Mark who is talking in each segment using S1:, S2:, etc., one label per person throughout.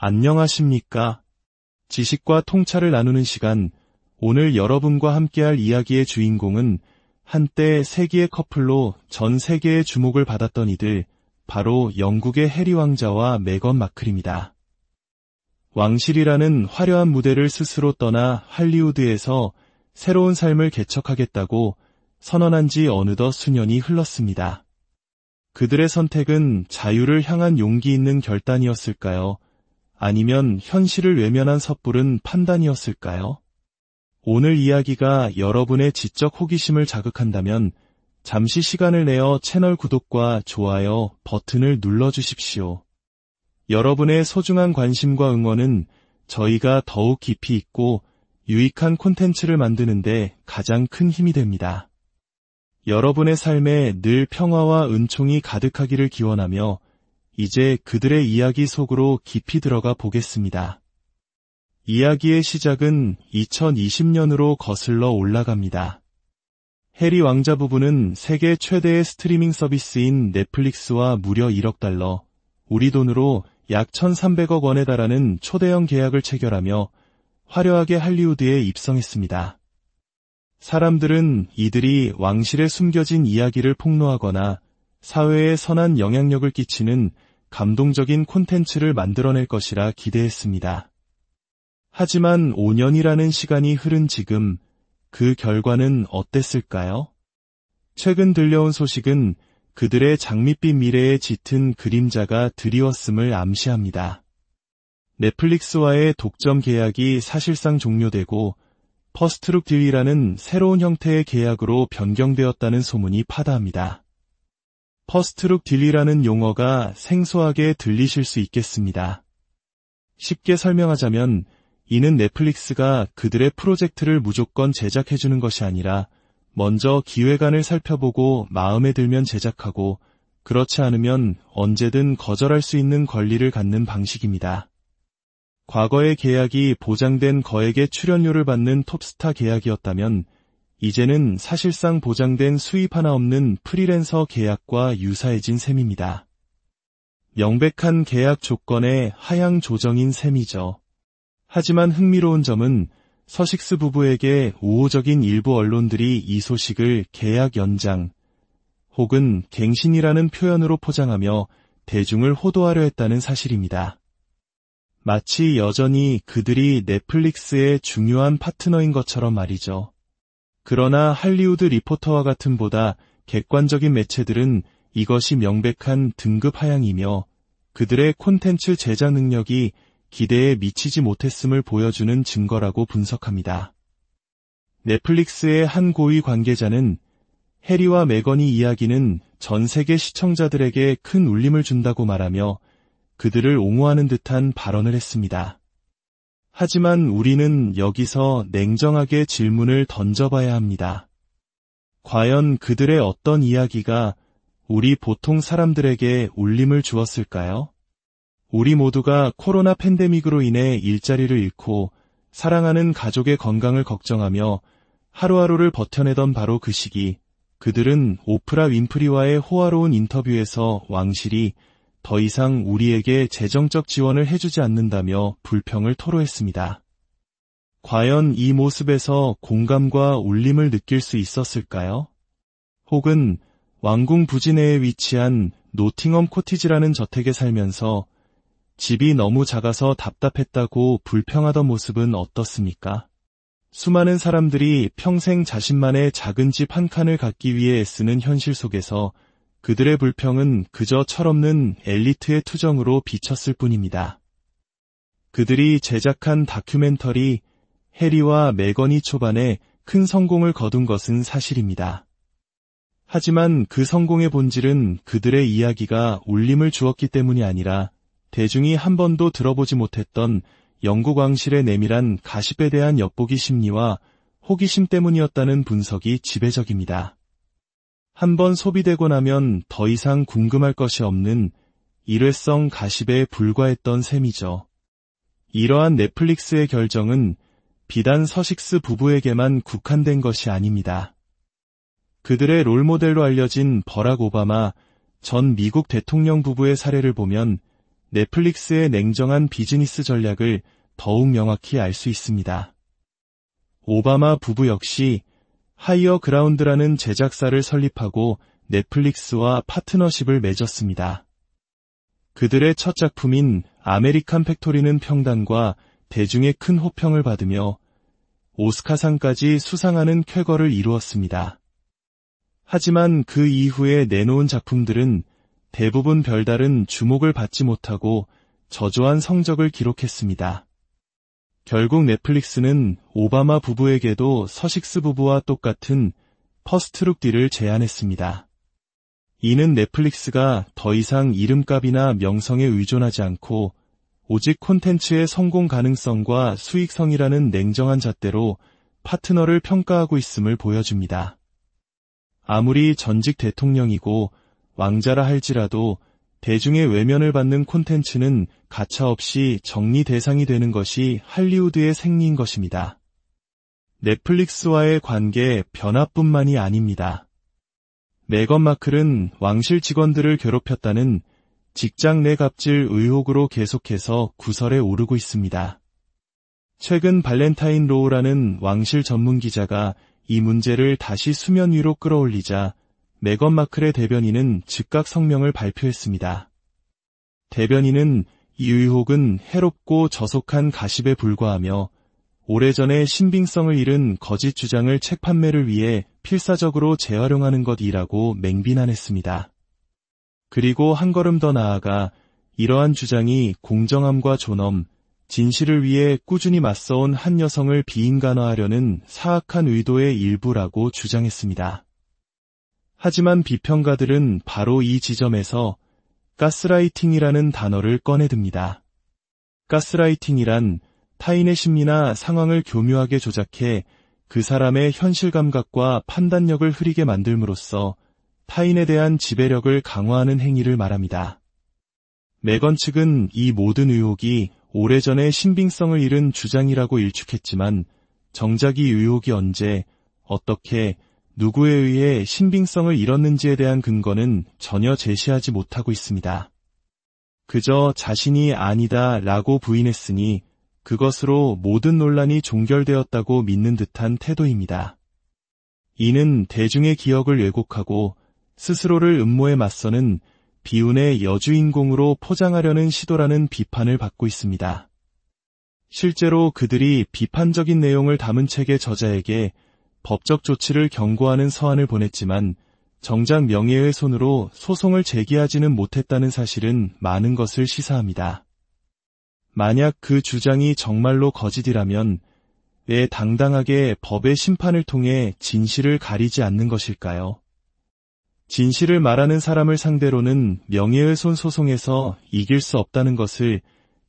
S1: 안녕하십니까? 지식과 통찰을 나누는 시간, 오늘 여러분과 함께할 이야기의 주인공은 한때 세기의 커플로 전 세계의 주목을 받았던 이들, 바로 영국의 해리 왕자와 메건 마클입니다. 왕실이라는 화려한 무대를 스스로 떠나 할리우드에서 새로운 삶을 개척하겠다고 선언한 지 어느덧 수년이 흘렀습니다. 그들의 선택은 자유를 향한 용기 있는 결단이었을까요? 아니면 현실을 외면한 섣부른 판단이었을까요? 오늘 이야기가 여러분의 지적 호기심을 자극한다면 잠시 시간을 내어 채널 구독과 좋아요 버튼을 눌러주십시오. 여러분의 소중한 관심과 응원은 저희가 더욱 깊이 있고 유익한 콘텐츠를 만드는데 가장 큰 힘이 됩니다. 여러분의 삶에 늘 평화와 은총이 가득하기를 기원하며 이제 그들의 이야기 속으로 깊이 들어가 보겠습니다. 이야기의 시작은 2020년으로 거슬러 올라갑니다. 해리 왕자 부부는 세계 최대의 스트리밍 서비스인 넷플릭스와 무려 1억 달러, 우리 돈으로 약 1,300억 원에 달하는 초대형 계약을 체결하며 화려하게 할리우드에 입성했습니다. 사람들은 이들이 왕실의 숨겨진 이야기를 폭로하거나 사회에 선한 영향력을 끼치는 감동적인 콘텐츠를 만들어낼 것이라 기대했습니다. 하지만 5년이라는 시간이 흐른 지금 그 결과는 어땠을까요? 최근 들려온 소식은 그들의 장밋빛 미래에 짙은 그림자가 드리웠음을 암시합니다. 넷플릭스와의 독점 계약이 사실상 종료되고 퍼스트룩 딜이라는 새로운 형태의 계약으로 변경되었다는 소문이 파다합니다. 퍼스트룩 딜이라는 용어가 생소하게 들리실 수 있겠습니다. 쉽게 설명하자면 이는 넷플릭스가 그들의 프로젝트를 무조건 제작해주는 것이 아니라 먼저 기획안을 살펴보고 마음에 들면 제작하고 그렇지 않으면 언제든 거절할 수 있는 권리를 갖는 방식입니다. 과거의 계약이 보장된 거액의 출연료를 받는 톱스타 계약이었다면 이제는 사실상 보장된 수입 하나 없는 프리랜서 계약과 유사해진 셈입니다. 명백한 계약 조건의 하향 조정인 셈이죠. 하지만 흥미로운 점은 서식스 부부에게 우호적인 일부 언론들이 이 소식을 계약 연장 혹은 갱신이라는 표현으로 포장하며 대중을 호도하려 했다는 사실입니다. 마치 여전히 그들이 넷플릭스의 중요한 파트너인 것처럼 말이죠. 그러나 할리우드 리포터와 같은 보다 객관적인 매체들은 이것이 명백한 등급 하향이며 그들의 콘텐츠 제작 능력이 기대에 미치지 못했음을 보여주는 증거라고 분석합니다. 넷플릭스의 한 고위 관계자는 해리와 메건의 이야기는 전 세계 시청자들에게 큰 울림을 준다고 말하며 그들을 옹호하는 듯한 발언을 했습니다. 하지만 우리는 여기서 냉정하게 질문을 던져봐야 합니다. 과연 그들의 어떤 이야기가 우리 보통 사람들에게 울림을 주었을까요? 우리 모두가 코로나 팬데믹으로 인해 일자리를 잃고 사랑하는 가족의 건강을 걱정하며 하루하루를 버텨내던 바로 그 시기, 그들은 오프라 윈프리와의 호화로운 인터뷰에서 왕실이 더 이상 우리에게 재정적 지원을 해주지 않는다며 불평을 토로했습니다. 과연 이 모습에서 공감과 울림을 느낄 수 있었을까요? 혹은 왕궁 부지 내에 위치한 노팅엄 코티지라는 저택에 살면서 집이 너무 작아서 답답했다고 불평하던 모습은 어떻습니까? 수많은 사람들이 평생 자신만의 작은 집 한 칸을 갖기 위해 애쓰는 현실 속에서 그들의 불평은 그저 철없는 엘리트의 투정으로 비쳤을 뿐입니다. 그들이 제작한 다큐멘터리 해리와 메건이 초반에 큰 성공을 거둔 것은 사실입니다. 하지만 그 성공의 본질은 그들의 이야기가 울림을 주었기 때문이 아니라 대중이 한 번도 들어보지 못했던 영국 왕실의 내밀한 가십에 대한 엿보기 심리와 호기심 때문이었다는 분석이 지배적입니다. 한번 소비되고 나면 더 이상 궁금할 것이 없는 일회성 가십에 불과했던 셈이죠. 이러한 넷플릭스의 결정은 비단 서식스 부부에게만 국한된 것이 아닙니다. 그들의 롤모델로 알려진 버락 오바마 전 미국 대통령 부부의 사례를 보면 넷플릭스의 냉정한 비즈니스 전략을 더욱 명확히 알 수 있습니다. 오바마 부부 역시 하이어 그라운드라는 제작사를 설립하고 넷플릭스와 파트너십을 맺었습니다. 그들의 첫 작품인 아메리칸 팩토리는 평단과 대중의 큰 호평을 받으며 오스카상까지 수상하는 쾌거를 이루었습니다. 하지만 그 이후에 내놓은 작품들은 대부분 별다른 주목을 받지 못하고 저조한 성적을 기록했습니다. 결국 넷플릭스는 오바마 부부에게도 서식스 부부와 똑같은 퍼스트룩 딜을 제안했습니다. 이는 넷플릭스가 더 이상 이름값이나 명성에 의존하지 않고 오직 콘텐츠의 성공 가능성과 수익성이라는 냉정한 잣대로 파트너를 평가하고 있음을 보여줍니다. 아무리 전직 대통령이고 왕자라 할지라도 대중의 외면을 받는 콘텐츠는 가차없이 정리 대상이 되는 것이 할리우드의 생리인 것입니다. 넷플릭스와의 관계 변화뿐만이 아닙니다. 메건 마클은 왕실 직원들을 괴롭혔다는 직장 내 갑질 의혹으로 계속해서 구설에 오르고 있습니다. 최근 발렌타인 로우라는 왕실 전문 기자가 이 문제를 다시 수면 위로 끌어올리자 메건 마클의 대변인은 즉각 성명을 발표했습니다. 대변인은 이 의혹은 해롭고 저속한 가십에 불과하며 오래전에 신빙성을 잃은 거짓 주장을 책 판매를 위해 필사적으로 재활용하는 것이라고 맹비난했습니다. 그리고 한 걸음 더 나아가 이러한 주장이 공정함과 존엄, 진실을 위해 꾸준히 맞서온 한 여성을 비인간화하려는 사악한 의도의 일부라고 주장했습니다. 하지만 비평가들은 바로 이 지점에서 가스라이팅이라는 단어를 꺼내듭니다. 가스라이팅이란 타인의 심리나 상황을 교묘하게 조작해 그 사람의 현실 감각과 판단력을 흐리게 만들므로써 타인에 대한 지배력을 강화하는 행위를 말합니다. 메건 측은 이 모든 의혹이 오래전에 신빙성을 잃은 주장이라고 일축했지만 정작 이 의혹이 언제, 어떻게, 누구에 의해 신빙성을 잃었는지에 대한 근거는 전혀 제시하지 못하고 있습니다. 그저 자신이 아니다 라고 부인했으니 그것으로 모든 논란이 종결되었다고 믿는 듯한 태도입니다. 이는 대중의 기억을 왜곡하고 스스로를 음모에 맞서는 비운의 여주인공으로 포장하려는 시도라는 비판을 받고 있습니다. 실제로 그들이 비판적인 내용을 담은 책의 저자에게 법적 조치를 경고하는 서한을 보냈지만 정작 명예훼손으로 소송을 제기하지는 못했다는 사실은 많은 것을 시사합니다. 만약 그 주장이 정말로 거짓이라면 왜 당당하게 법의 심판을 통해 진실을 가리지 않는 것일까요? 진실을 말하는 사람을 상대로는 명예훼손 소송에서 이길 수 없다는 것을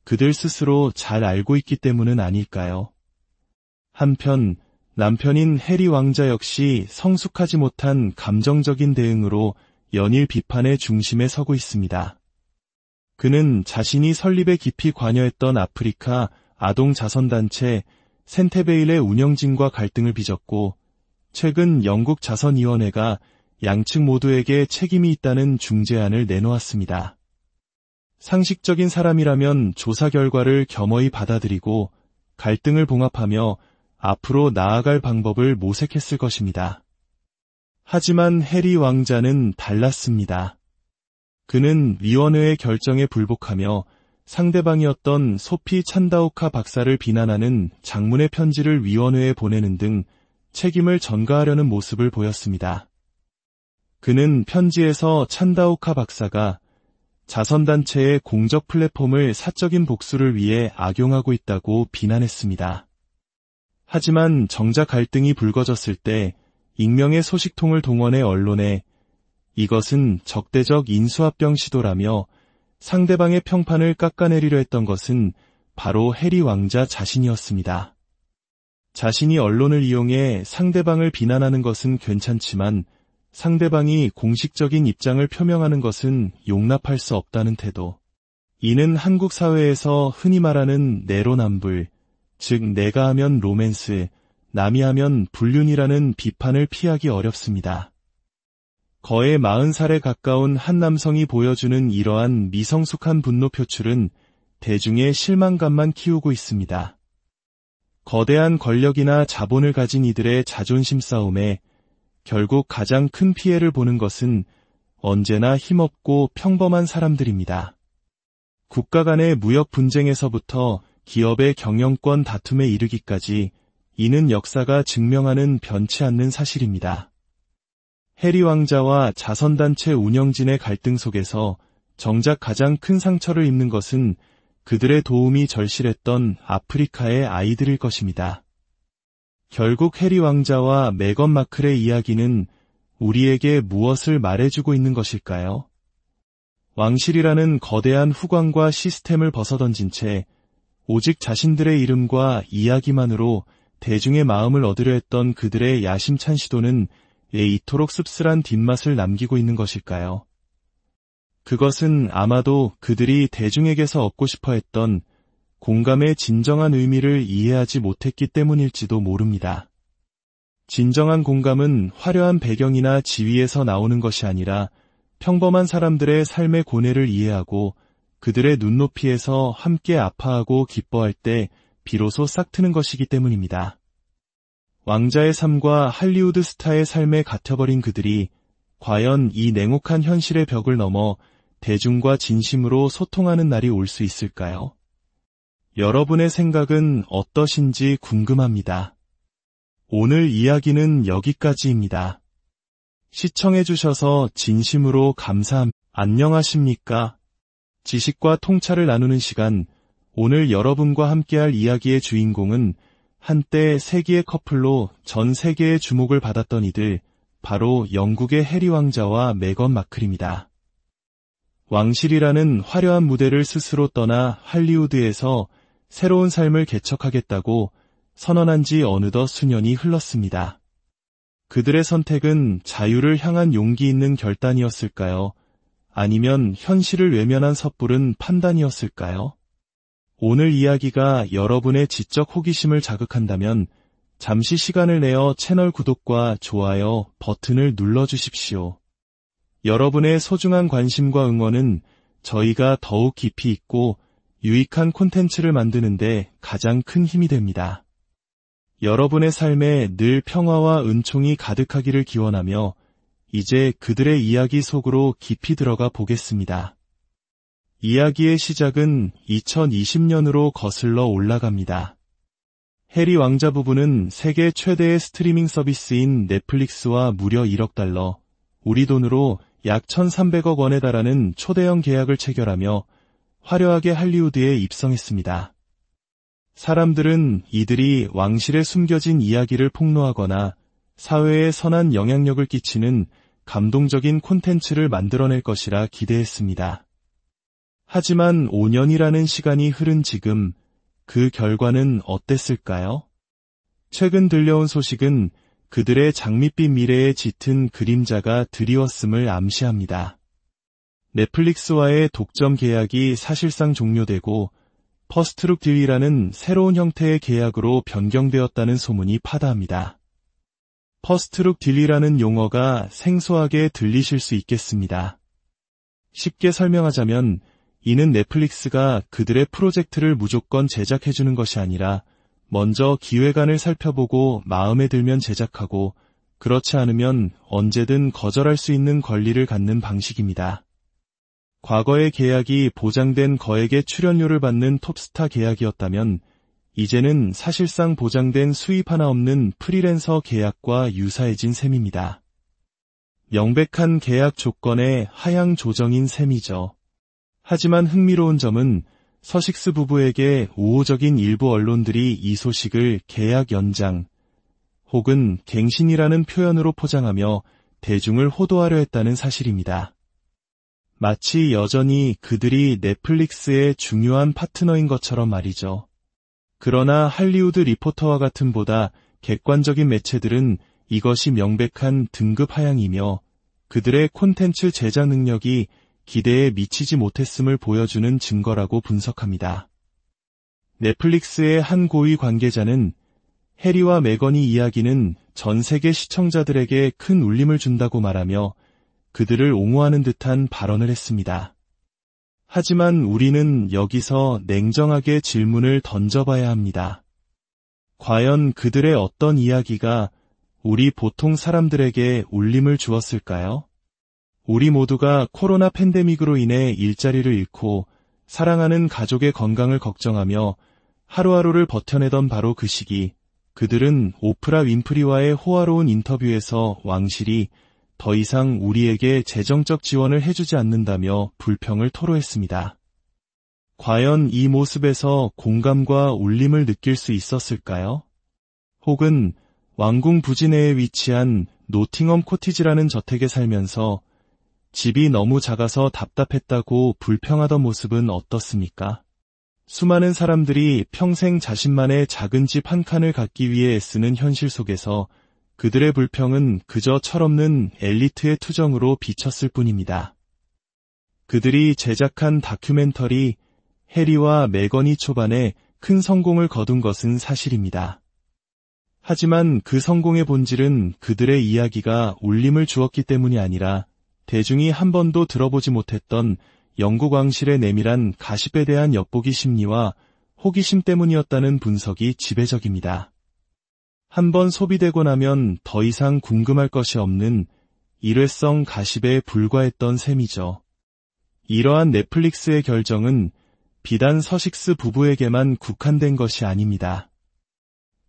S1: 그들 스스로 잘 알고 있기 때문은 아닐까요? 한편 남편인 해리 왕자 역시 성숙하지 못한 감정적인 대응으로 연일 비판의 중심에 서고 있습니다. 그는 자신이 설립에 깊이 관여했던 아프리카 아동 자선단체 센테베일의 운영진과 갈등을 빚었고 최근 영국 자선위원회가 양측 모두에게 책임이 있다는 중재안을 내놓았습니다. 상식적인 사람이라면 조사 결과를 겸허히 받아들이고 갈등을 봉합하며 앞으로 나아갈 방법을 모색했을 것입니다. 하지만 해리 왕자는 달랐습니다. 그는 위원회의 결정에 불복하며 상대방이었던 소피 찬다오카 박사를 비난하는 장문의 편지를 위원회에 보내는 등 책임을 전가하려는 모습을 보였습니다. 그는 편지에서 찬다오카 박사가 자선단체의 공적 플랫폼을 사적인 복수를 위해 악용하고 있다고 비난했습니다. 하지만 정작 갈등이 불거졌을 때 익명의 소식통을 동원해 언론에 이것은 적대적 인수합병 시도라며 상대방의 평판을 깎아내리려 했던 것은 바로 해리 왕자 자신이었습니다. 자신이 언론을 이용해 상대방을 비난하는 것은 괜찮지만 상대방이 공식적인 입장을 표명하는 것은 용납할 수 없다는 태도. 이는 한국 사회에서 흔히 말하는 내로남불, 즉 내가 하면 로맨스, 남이 하면 불륜이라는 비판을 피하기 어렵습니다. 거의 40살에 가까운 한 남성이 보여주는 이러한 미성숙한 분노 표출은 대중의 실망감만 키우고 있습니다. 거대한 권력이나 자본을 가진 이들의 자존심 싸움에 결국 가장 큰 피해를 보는 것은 언제나 힘없고 평범한 사람들입니다. 국가 간의 무역 분쟁에서부터 기업의 경영권 다툼에 이르기까지 이는 역사가 증명하는 변치 않는 사실입니다. 해리 왕자와 자선단체 운영진의 갈등 속에서 정작 가장 큰 상처를 입는 것은 그들의 도움이 절실했던 아프리카의 아이들일 것입니다. 결국 해리 왕자와 메건 마클의 이야기는 우리에게 무엇을 말해주고 있는 것일까요? 왕실이라는 거대한 후광과 시스템을 벗어던진 채 오직 자신들의 이름과 이야기만으로 대중의 마음을 얻으려 했던 그들의 야심찬 시도는 왜 이토록 씁쓸한 뒷맛을 남기고 있는 것일까요? 그것은 아마도 그들이 대중에게서 얻고 싶어 했던 공감의 진정한 의미를 이해하지 못했기 때문일지도 모릅니다. 진정한 공감은 화려한 배경이나 지위에서 나오는 것이 아니라 평범한 사람들의 삶의 고뇌를 이해하고 그들의 눈높이에서 함께 아파하고 기뻐할 때 비로소 싹트는 것이기 때문입니다. 왕자의 삶과 할리우드 스타의 삶에 갇혀버린 그들이 과연 이 냉혹한 현실의 벽을 넘어 대중과 진심으로 소통하는 날이 올 수 있을까요? 여러분의 생각은 어떠신지 궁금합니다. 오늘 이야기는 여기까지입니다. 시청해주셔서 진심으로 감사합니다. 안녕하십니까? 지식과 통찰을 나누는 시간, 오늘 여러분과 함께할 이야기의 주인공은 한때 세기의 커플로 전 세계의 주목을 받았던 이들, 바로 영국의 해리 왕자와 메건 마클입니다. 왕실이라는 화려한 무대를 스스로 떠나 할리우드에서 새로운 삶을 개척하겠다고 선언한 지 어느덧 수년이 흘렀습니다. 그들의 선택은 자유를 향한 용기 있는 결단이었을까요? 아니면 현실을 외면한 섣부른 판단이었을까요? 오늘 이야기가 여러분의 지적 호기심을 자극한다면 잠시 시간을 내어 채널 구독과 좋아요 버튼을 눌러주십시오. 여러분의 소중한 관심과 응원은 저희가 더욱 깊이 있고 유익한 콘텐츠를 만드는데 가장 큰 힘이 됩니다. 여러분의 삶에 늘 평화와 은총이 가득하기를 기원하며 이제 그들의 이야기 속으로 깊이 들어가 보겠습니다. 이야기의 시작은 2020년으로 거슬러 올라갑니다. 해리 왕자 부부는 세계 최대의 스트리밍 서비스인 넷플릭스와 무려 1억 달러, 우리 돈으로 약 1,300억 원에 달하는 초대형 계약을 체결하며 화려하게 할리우드에 입성했습니다. 사람들은 이들이 왕실의 숨겨진 이야기를 폭로하거나 사회에 선한 영향력을 끼치는 감동적인 콘텐츠를 만들어낼 것이라 기대했습니다. 하지만 5년이라는 시간이 흐른 지금 그 결과는 어땠을까요? 최근 들려온 소식은 그들의 장밋빛 미래에 짙은 그림자가 드리웠음을 암시합니다. 넷플릭스와의 독점 계약이 사실상 종료되고 퍼스트룩 딜이라는 새로운 형태의 계약으로 변경되었다는 소문이 파다합니다. 퍼스트룩 딜이라는 용어가 생소하게 들리실 수 있겠습니다. 쉽게 설명하자면 이는 넷플릭스가 그들의 프로젝트를 무조건 제작해주는 것이 아니라 먼저 기획안을 살펴보고 마음에 들면 제작하고 그렇지 않으면 언제든 거절할 수 있는 권리를 갖는 방식입니다. 과거의 계약이 보장된 거액의 출연료를 받는 톱스타 계약이었다면 이제는 사실상 보장된 수입 하나 없는 프리랜서 계약과 유사해진 셈입니다. 명백한 계약 조건의 하향 조정인 셈이죠. 하지만 흥미로운 점은 서식스 부부에게 우호적인 일부 언론들이 이 소식을 계약 연장 혹은 갱신이라는 표현으로 포장하며 대중을 호도하려 했다는 사실입니다. 마치 여전히 그들이 넷플릭스의 중요한 파트너인 것처럼 말이죠. 그러나 할리우드 리포터와 같은 보다 객관적인 매체들은 이것이 명백한 등급 하향이며 그들의 콘텐츠 제작 능력이 기대에 미치지 못했음을 보여주는 증거라고 분석합니다. 넷플릭스의 한 고위 관계자는 해리와 메건의 이야기는 전 세계 시청자들에게 큰 울림을 준다고 말하며 그들을 옹호하는 듯한 발언을 했습니다. 하지만 우리는 여기서 냉정하게 질문을 던져봐야 합니다. 과연 그들의 어떤 이야기가 우리 보통 사람들에게 울림을 주었을까요? 우리 모두가 코로나 팬데믹으로 인해 일자리를 잃고 사랑하는 가족의 건강을 걱정하며 하루하루를 버텨내던 바로 그 시기, 그들은 오프라 윈프리와의 호화로운 인터뷰에서 왕실이 더 이상 우리에게 재정적 지원을 해주지 않는다며 불평을 토로했습니다. 과연 이 모습에서 공감과 울림을 느낄 수 있었을까요? 혹은 왕궁 부지 내에 위치한 노팅엄 코티지라는 저택에 살면서 집이 너무 작아서 답답했다고 불평하던 모습은 어떻습니까? 수많은 사람들이 평생 자신만의 작은 집 한 칸을 갖기 위해 애쓰는 현실 속에서 그들의 불평은 그저 철없는 엘리트의 투정으로 비쳤을 뿐입니다. 그들이 제작한 다큐멘터리 해리와 메건이 초반에 큰 성공을 거둔 것은 사실입니다. 하지만 그 성공의 본질은 그들의 이야기가 울림을 주었기 때문이 아니라 대중이 한 번도 들어보지 못했던 영국 왕실의 내밀한 가십에 대한 엿보기 심리와 호기심 때문이었다는 분석이 지배적입니다. 한번 소비되고 나면 더 이상 궁금할 것이 없는 일회성 가십에 불과했던 셈이죠. 이러한 넷플릭스의 결정은 비단 서식스 부부에게만 국한된 것이 아닙니다.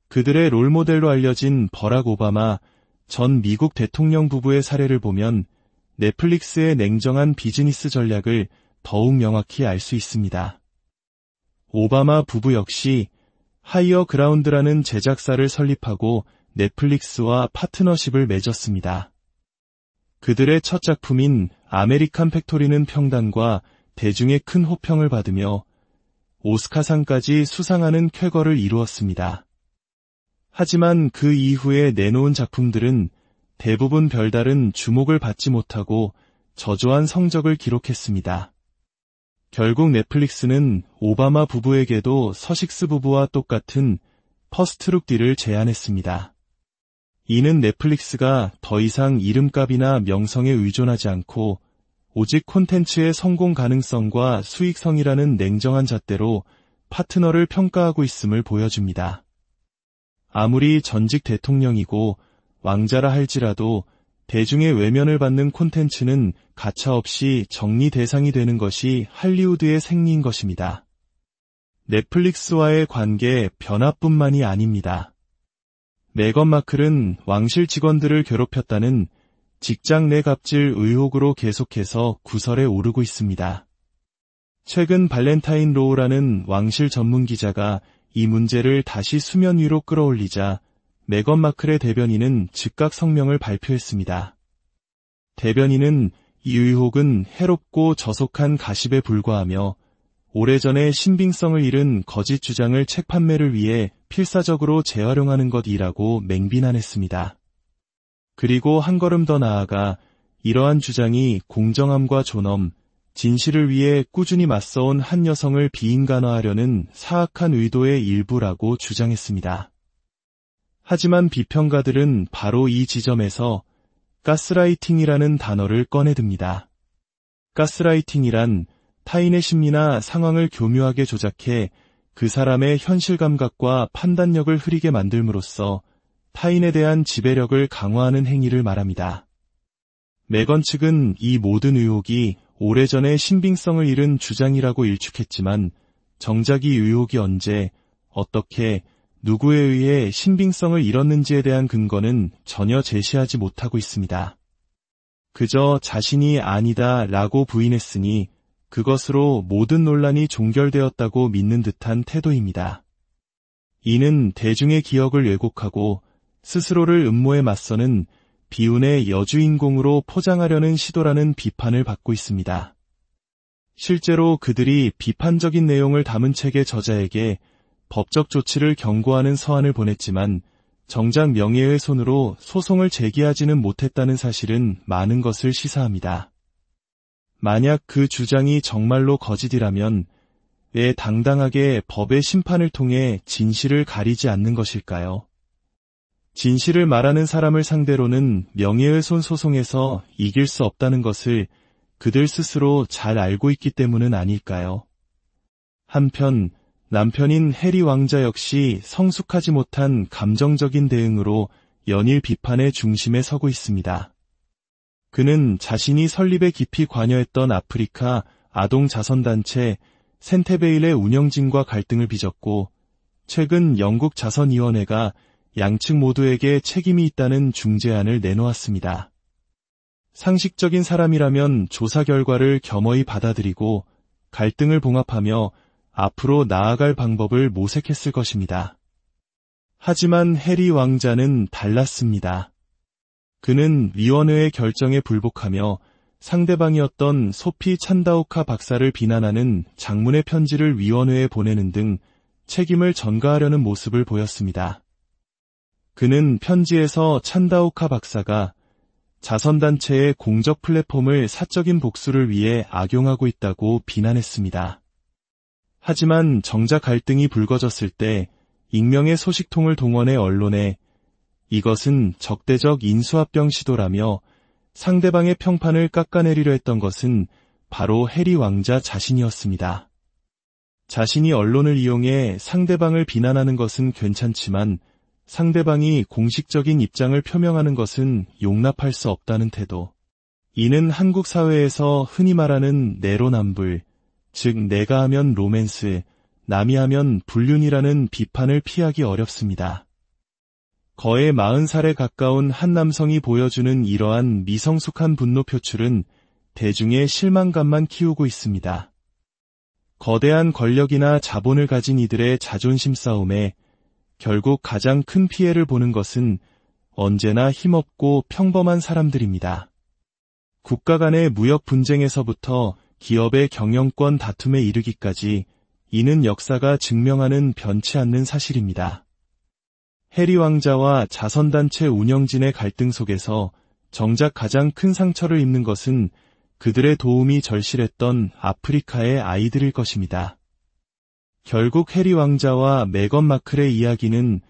S1: 그들의 롤모델로 알려진 버락 오바마 전 미국 대통령 부부의 사례를 보면 넷플릭스의 냉정한 비즈니스 전략을 더욱 명확히 알 수 있습니다. 오바마 부부 역시 하이어 그라운드라는 제작사를 설립하고 넷플릭스와 파트너십을 맺었습니다. 그들의 첫 작품인 아메리칸 팩토리는 평단과 대중의 큰 호평을 받으며 오스카상까지 수상하는 쾌거를 이루었습니다. 하지만 그 이후에 내놓은 작품들은 대부분 별다른 주목을 받지 못하고 저조한 성적을 기록했습니다. 결국 넷플릭스는 오바마 부부에게도 서식스 부부와 똑같은 퍼스트룩 딜을 제안했습니다. 이는 넷플릭스가 더 이상 이름값이나 명성에 의존하지 않고 오직 콘텐츠의 성공 가능성과 수익성이라는 냉정한 잣대로 파트너를 평가하고 있음을 보여줍니다. 아무리 전직 대통령이고 왕자라 할지라도 대중의 외면을 받는 콘텐츠는 가차없이 정리 대상이 되는 것이 할리우드의 생리인 것입니다. 넷플릭스와의 관계 변화뿐만이 아닙니다. 메건 마클은 왕실 직원들을 괴롭혔다는 직장 내 갑질 의혹으로 계속해서 구설에 오르고 있습니다. 최근 발렌타인 로우라는 왕실 전문 기자가 이 문제를 다시 수면 위로 끌어올리자 메건 마클의 대변인은 즉각 성명을 발표했습니다. 대변인은 이 의혹은 해롭고 저속한 가십에 불과하며 오래전에 신빙성을 잃은 거짓 주장을 책 판매를 위해 필사적으로 재활용하는 것이라고 맹비난했습니다. 그리고 한 걸음 더 나아가 이러한 주장이 공정함과 존엄, 진실을 위해 꾸준히 맞서온 한 여성을 비인간화하려는 사악한 의도의 일부라고 주장했습니다. 하지만 비평가들은 바로 이 지점에서 가스라이팅이라는 단어를 꺼내듭니다. 가스라이팅이란 타인의 심리나 상황을 교묘하게 조작해 그 사람의 현실 감각과 판단력을 흐리게 만들므로써 타인에 대한 지배력을 강화하는 행위를 말합니다. 메건 측은 이 모든 의혹이 오래전에 신빙성을 잃은 주장이라고 일축했지만 정작 이 의혹이 언제, 어떻게, 누구에 의해 신빙성을 잃었는지에 대한 근거는 전혀 제시하지 못하고 있습니다. 그저 자신이 아니다 라고 부인했으니 그것으로 모든 논란이 종결되었다고 믿는 듯한 태도입니다. 이는 대중의 기억을 왜곡하고 스스로를 음모에 맞서는 비운의 여주인공으로 포장하려는 시도라는 비판을 받고 있습니다. 실제로 그들이 비판적인 내용을 담은 책의 저자에게 법적 조치를 경고하는 서한을 보냈지만 정작 명예훼손으로 소송을 제기하지는 못했다는 사실은 많은 것을 시사합니다. 만약 그 주장이 정말로 거짓이라면 왜 당당하게 법의 심판을 통해 진실을 가리지 않는 것일까요? 진실을 말하는 사람을 상대로는 명예훼손 소송에서 이길 수 없다는 것을 그들 스스로 잘 알고 있기 때문은 아닐까요? 한편 남편인 해리 왕자 역시 성숙하지 못한 감정적인 대응으로 연일 비판의 중심에 서고 있습니다. 그는 자신이 설립에 깊이 관여했던 아프리카 아동 자선단체 센테베일의 운영진과 갈등을 빚었고, 최근 영국 자선위원회가 양측 모두에게 책임이 있다는 중재안을 내놓았습니다. 상식적인 사람이라면 조사 결과를 겸허히 받아들이고 갈등을 봉합하며 앞으로 나아갈 방법을 모색했을 것입니다. 하지만 해리 왕자는 달랐습니다. 그는 위원회의 결정에 불복하며 상대방이었던 소피 찬다오카 박사를 비난하는 장문의 편지를 위원회에 보내는 등 책임을 전가하려는 모습을 보였습니다. 그는 편지에서 찬다오카 박사가 자선단체의 공적 플랫폼을 사적인 복수를 위해 악용하고 있다고 비난했습니다. 하지만 정작 갈등이 불거졌을 때 익명의 소식통을 동원해 언론에 이것은 적대적 인수합병 시도라며 상대방의 평판을 깎아내리려 했던 것은 바로 해리 왕자 자신이었습니다. 자신이 언론을 이용해 상대방을 비난하는 것은 괜찮지만 상대방이 공식적인 입장을 표명하는 것은 용납할 수 없다는 태도. 이는 한국 사회에서 흔히 말하는 내로남불, 즉 내가 하면 로맨스, 남이 하면 불륜이라는 비판을 피하기 어렵습니다. 거의 40살에 가까운 한 남성이 보여주는 이러한 미성숙한 분노 표출은 대중의 실망감만 키우고 있습니다. 거대한 권력이나 자본을 가진 이들의 자존심 싸움에 결국 가장 큰 피해를 보는 것은 언제나 힘없고 평범한 사람들입니다. 국가 간의 무역 분쟁에서부터 기업의 경영권 다툼에 이르기까지 이는 역사가 증명하는 변치 않는 사실입니다. 해리 왕자와 자선단체 운영진의 갈등 속에서 정작 가장 큰 상처를 입는 것은 그들의 도움이 절실했던 아프리카의 아이들일 것입니다. 결국 해리 왕자와 메건 마클의 이야기는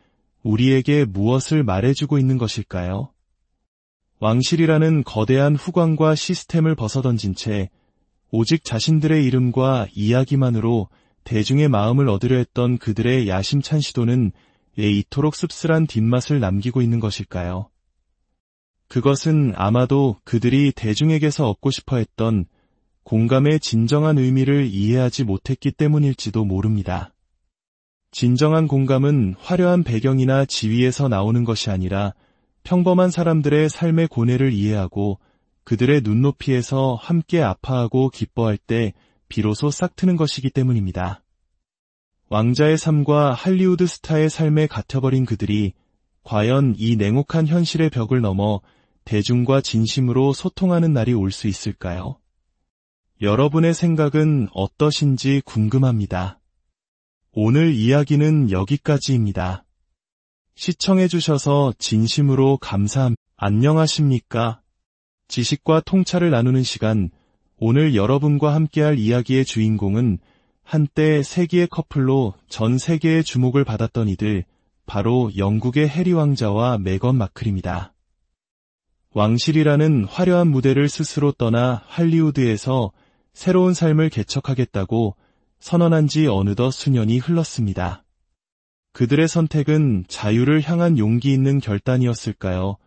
S1: 우리에게 무엇을 말해주고 있는 것일까요? 왕실이라는 거대한 후광과 시스템을 벗어던진 채 오직 자신들의 이름과 이야기만으로 대중의 마음을 얻으려 했던 그들의 야심찬 시도는 왜 이토록 씁쓸한 뒷맛을 남기고 있는 것일까요? 그것은 아마도 그들이 대중에게서 얻고 싶어 했던 공감의 진정한 의미를 이해하지 못했기 때문일지도 모릅니다. 진정한 공감은 화려한 배경이나 지위에서 나오는 것이 아니라 평범한 사람들의 삶의 고뇌를 이해하고 그들의 눈높이에서 함께 아파하고 기뻐할 때 비로소 싹트는 것이기 때문입니다. 왕자의 삶과 할리우드 스타의 삶에 갇혀버린 그들이 과연 이 냉혹한 현실의 벽을 넘어 대중과 진심으로 소통하는 날이 올 수 있을까요? 여러분의 생각은 어떠신지 궁금합니다. 오늘 이야기는 여기까지입니다. 시청해주셔서 진심으로 감사합니다. 안녕하십니까? 지식과 통찰을 나누는 시간, 오늘 여러분과 함께할 이야기의 주인공은 한때 세기의 커플로 전 세계의 주목을 받았던 이들, 바로 영국의 해리 왕자와 메건 마클입니다. 왕실이라는 화려한 무대를 스스로 떠나 할리우드에서 새로운 삶을 개척하겠다고 선언한 지 어느덧 수년이 흘렀습니다. 그들의 선택은 자유를 향한 용기 있는 결단이었을까요?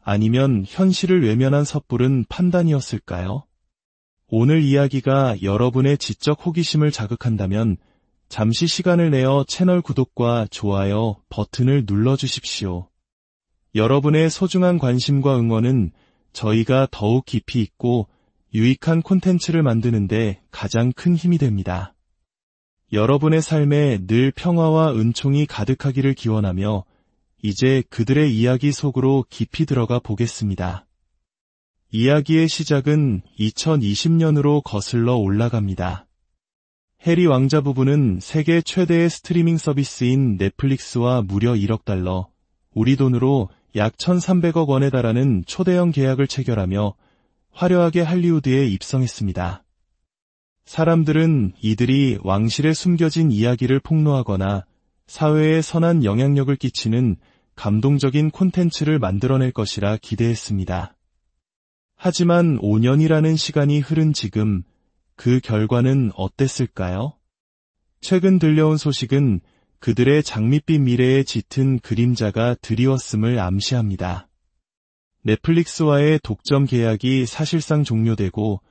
S1: 아니면 현실을 외면한 섣부른 판단이었을까요? 오늘 이야기가 여러분의 지적 호기심을 자극한다면 잠시 시간을 내어 채널 구독과 좋아요 버튼을 눌러주십시오. 여러분의 소중한 관심과 응원은 저희가 더욱 깊이 있고 유익한 콘텐츠를 만드는데 가장 큰 힘이 됩니다. 여러분의 삶에 늘 평화와 은총이 가득하기를 기원하며 이제 그들의 이야기 속으로 깊이 들어가 보겠습니다. 이야기의 시작은 2020년으로 거슬러 올라갑니다. 해리 왕자 부부는 세계 최대의 스트리밍 서비스인 넷플릭스와 무려 1억 달러, 우리 돈으로 약 1,300억 원에 달하는 초대형 계약을 체결하며 화려하게 할리우드에 입성했습니다. 사람들은 이들이 왕실의 숨겨진 이야기를 폭로하거나 사회에 선한 영향력을 끼치는 감동적인 콘텐츠를 만들어낼 것이라 기대했습니다. 하지만 5년이라는 시간이 흐른 지금 그 결과는 어땠을까요? 최근 들려온 소식은 그들의 장밋빛 미래에 짙은 그림자가 드리웠음을 암시합니다. 넷플릭스와의 독점 계약이 사실상 종료되고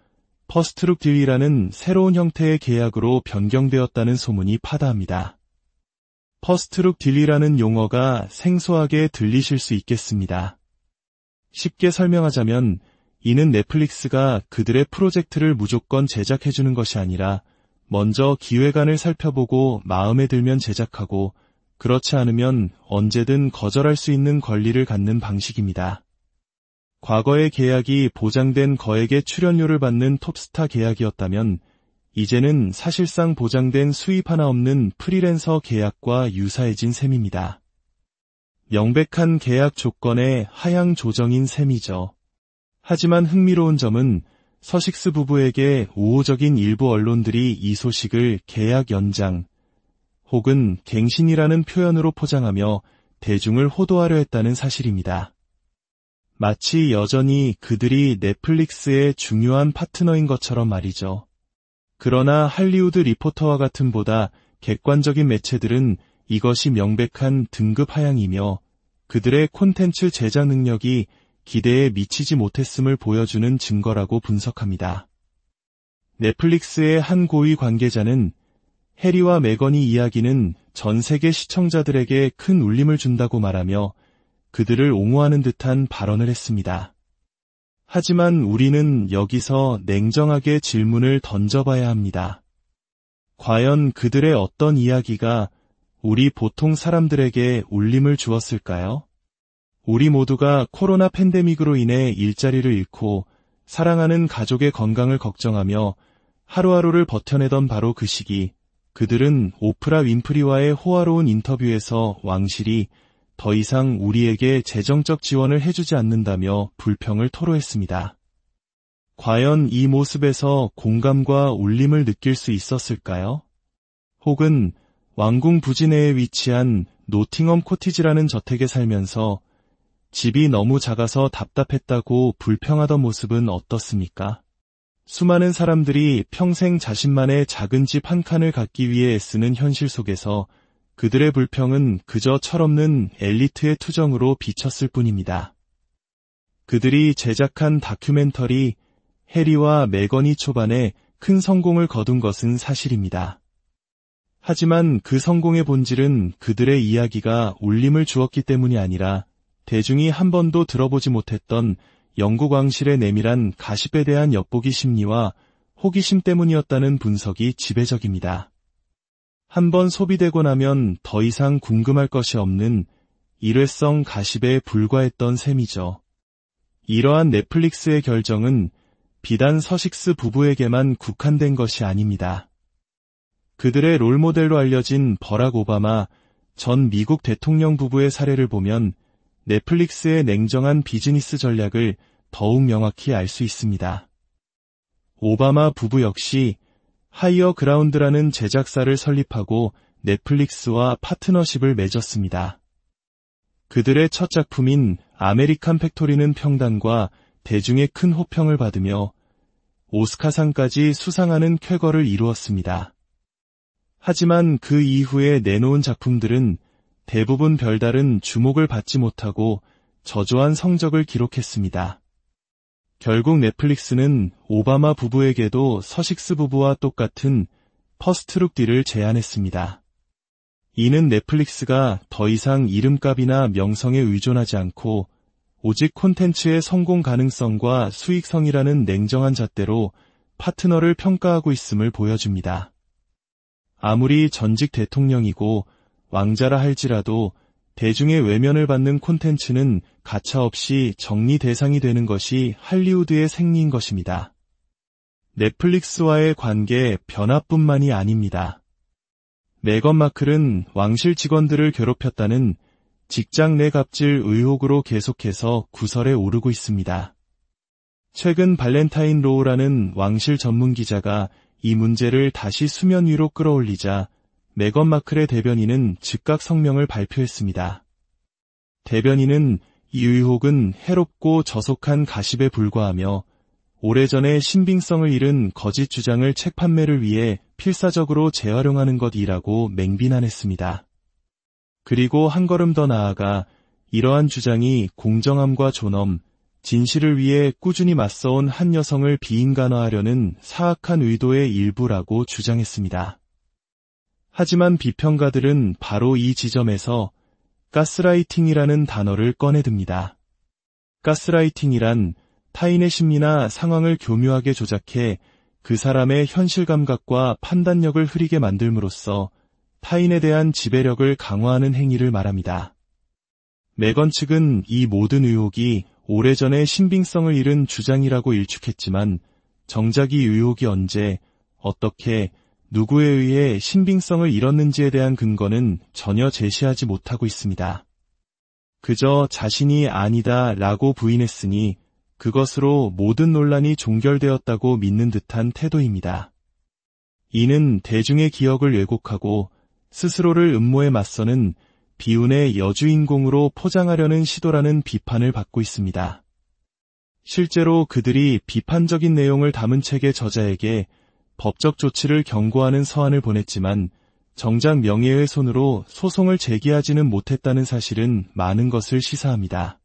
S1: 퍼스트룩 딜이라는 새로운 형태의 계약으로 변경되었다는 소문이 파다합니다. 퍼스트룩 딜이라는 용어가 생소하게 들리실 수 있겠습니다. 쉽게 설명하자면 이는 넷플릭스가 그들의 프로젝트를 무조건 제작해주는 것이 아니라 먼저 기획안을 살펴보고 마음에 들면 제작하고 그렇지 않으면 언제든 거절할 수 있는 권리를 갖는 방식입니다. 과거의 계약이 보장된 거액의 출연료를 받는 톱스타 계약이었다면 이제는 사실상 보장된 수입 하나 없는 프리랜서 계약과 유사해진 셈입니다. 명백한 계약 조건의 하향 조정인 셈이죠. 하지만 흥미로운 점은 서식스 부부에게 우호적인 일부 언론들이 이 소식을 계약 연장 혹은 갱신이라는 표현으로 포장하며 대중을 호도하려 했다는 사실입니다. 마치 여전히 그들이 넷플릭스의 중요한 파트너인 것처럼 말이죠. 그러나 할리우드 리포터와 같은 보다 객관적인 매체들은 이것이 명백한 등급 하향이며 그들의 콘텐츠 제작 능력이 기대에 미치지 못했음을 보여주는 증거라고 분석합니다. 넷플릭스의 한 고위 관계자는 해리와 메건의 이야기는 전 세계 시청자들에게 큰 울림을 준다고 말하며 그들을 옹호하는 듯한 발언을 했습니다. 하지만 우리는 여기서 냉정하게 질문을 던져봐야 합니다. 과연 그들의 어떤 이야기가 우리 보통 사람들에게 울림을 주었을까요? 우리 모두가 코로나 팬데믹으로 인해 일자리를 잃고 사랑하는 가족의 건강을 걱정하며 하루하루를 버텨내던 바로 그 시기, 그들은 오프라 윈프리와의 호화로운 인터뷰에서 왕실이 더 이상 우리에게 재정적 지원을 해주지 않는다며 불평을 토로했습니다. 과연 이 모습에서 공감과 울림을 느낄 수 있었을까요? 혹은 왕궁 부지 내에 위치한 노팅엄 코티지라는 저택에 살면서 집이 너무 작아서 답답했다고 불평하던 모습은 어떻습니까? 수많은 사람들이 평생 자신만의 작은 집 한 칸을 갖기 위해 애쓰는 현실 속에서 그들의 불평은 그저 철없는 엘리트의 투정으로 비쳤을 뿐입니다. 그들이 제작한 다큐멘터리 해리와 메건이 초반에 큰 성공을 거둔 것은 사실입니다. 하지만 그 성공의 본질은 그들의 이야기가 울림을 주었기 때문이 아니라 대중이 한 번도 들어보지 못했던 영국 왕실의 내밀한 가십에 대한 엿보기 심리와 호기심 때문이었다는 분석이 지배적입니다. 한번 소비되고 나면 더 이상 궁금할 것이 없는 일회성 가십에 불과했던 셈이죠. 이러한 넷플릭스의 결정은 비단 서식스 부부에게만 국한된 것이 아닙니다. 그들의 롤모델로 알려진 버락 오바마 전 미국 대통령 부부의 사례를 보면 넷플릭스의 냉정한 비즈니스 전략을 더욱 명확히 알 수 있습니다. 오바마 부부 역시 하이어 그라운드라는 제작사를 설립하고 넷플릭스와 파트너십을 맺었습니다. 그들의 첫 작품인 아메리칸 팩토리는 평단과 대중의 큰 호평을 받으며 오스카상까지 수상하는 쾌거를 이루었습니다. 하지만 그 이후에 내놓은 작품들은 대부분 별다른 주목을 받지 못하고 저조한 성적을 기록했습니다. 결국 넷플릭스는 오바마 부부에게도 서식스 부부와 똑같은 퍼스트룩 딜을 제안했습니다. 이는 넷플릭스가 더 이상 이름값이나 명성에 의존하지 않고 오직 콘텐츠의 성공 가능성과 수익성이라는 냉정한 잣대로 파트너를 평가하고 있음을 보여줍니다. 아무리 전직 대통령이고 왕자라 할지라도 대중의 외면을 받는 콘텐츠는 가차없이 정리 대상이 되는 것이 할리우드의 생리인 것입니다. 넷플릭스와의 관계 변화뿐만이 아닙니다. 메건 마클은 왕실 직원들을 괴롭혔다는 직장 내 갑질 의혹으로 계속해서 구설에 오르고 있습니다. 최근 발렌타인 로우라는 왕실 전문 기자가 이 문제를 다시 수면 위로 끌어올리자 메건 마클의 대변인은 즉각 성명을 발표했습니다. 대변인은 이 의혹은 해롭고 저속한 가십에 불과하며 오래전에 신빙성을 잃은 거짓 주장을 책 판매를 위해 필사적으로 재활용하는 것이라고 맹비난했습니다. 그리고 한 걸음 더 나아가 이러한 주장이 공정함과 존엄, 진실을 위해 꾸준히 맞서온 한 여성을 비인간화하려는 사악한 의도의 일부라고 주장했습니다. 하지만 비평가들은 바로 이 지점에서 가스라이팅이라는 단어를 꺼내듭니다. 가스라이팅이란 타인의 심리나 상황을 교묘하게 조작해 그 사람의 현실 감각과 판단력을 흐리게 만들므로써 타인에 대한 지배력을 강화하는 행위를 말합니다. 메건 측은 이 모든 의혹이 오래전에 신빙성을 잃은 주장이라고 일축했지만 정작 이 의혹이 언제, 어떻게, 누구에 의해 신빙성을 잃었는지에 대한 근거는 전혀 제시하지 못하고 있습니다. 그저 자신이 아니다 라고 부인했으니 그것으로 모든 논란이 종결되었다고 믿는 듯한 태도입니다. 이는 대중의 기억을 왜곡하고 스스로를 음모에 맞서는 비운의 여주인공으로 포장하려는 시도라는 비판을 받고 있습니다. 실제로 그들이 비판적인 내용을 담은 책의 저자에게 법적 조치를 경고하는 서한을 보냈지만 정작 명예훼손으로 소송을 제기하지는 못했다는 사실은 많은 것을 시사합니다.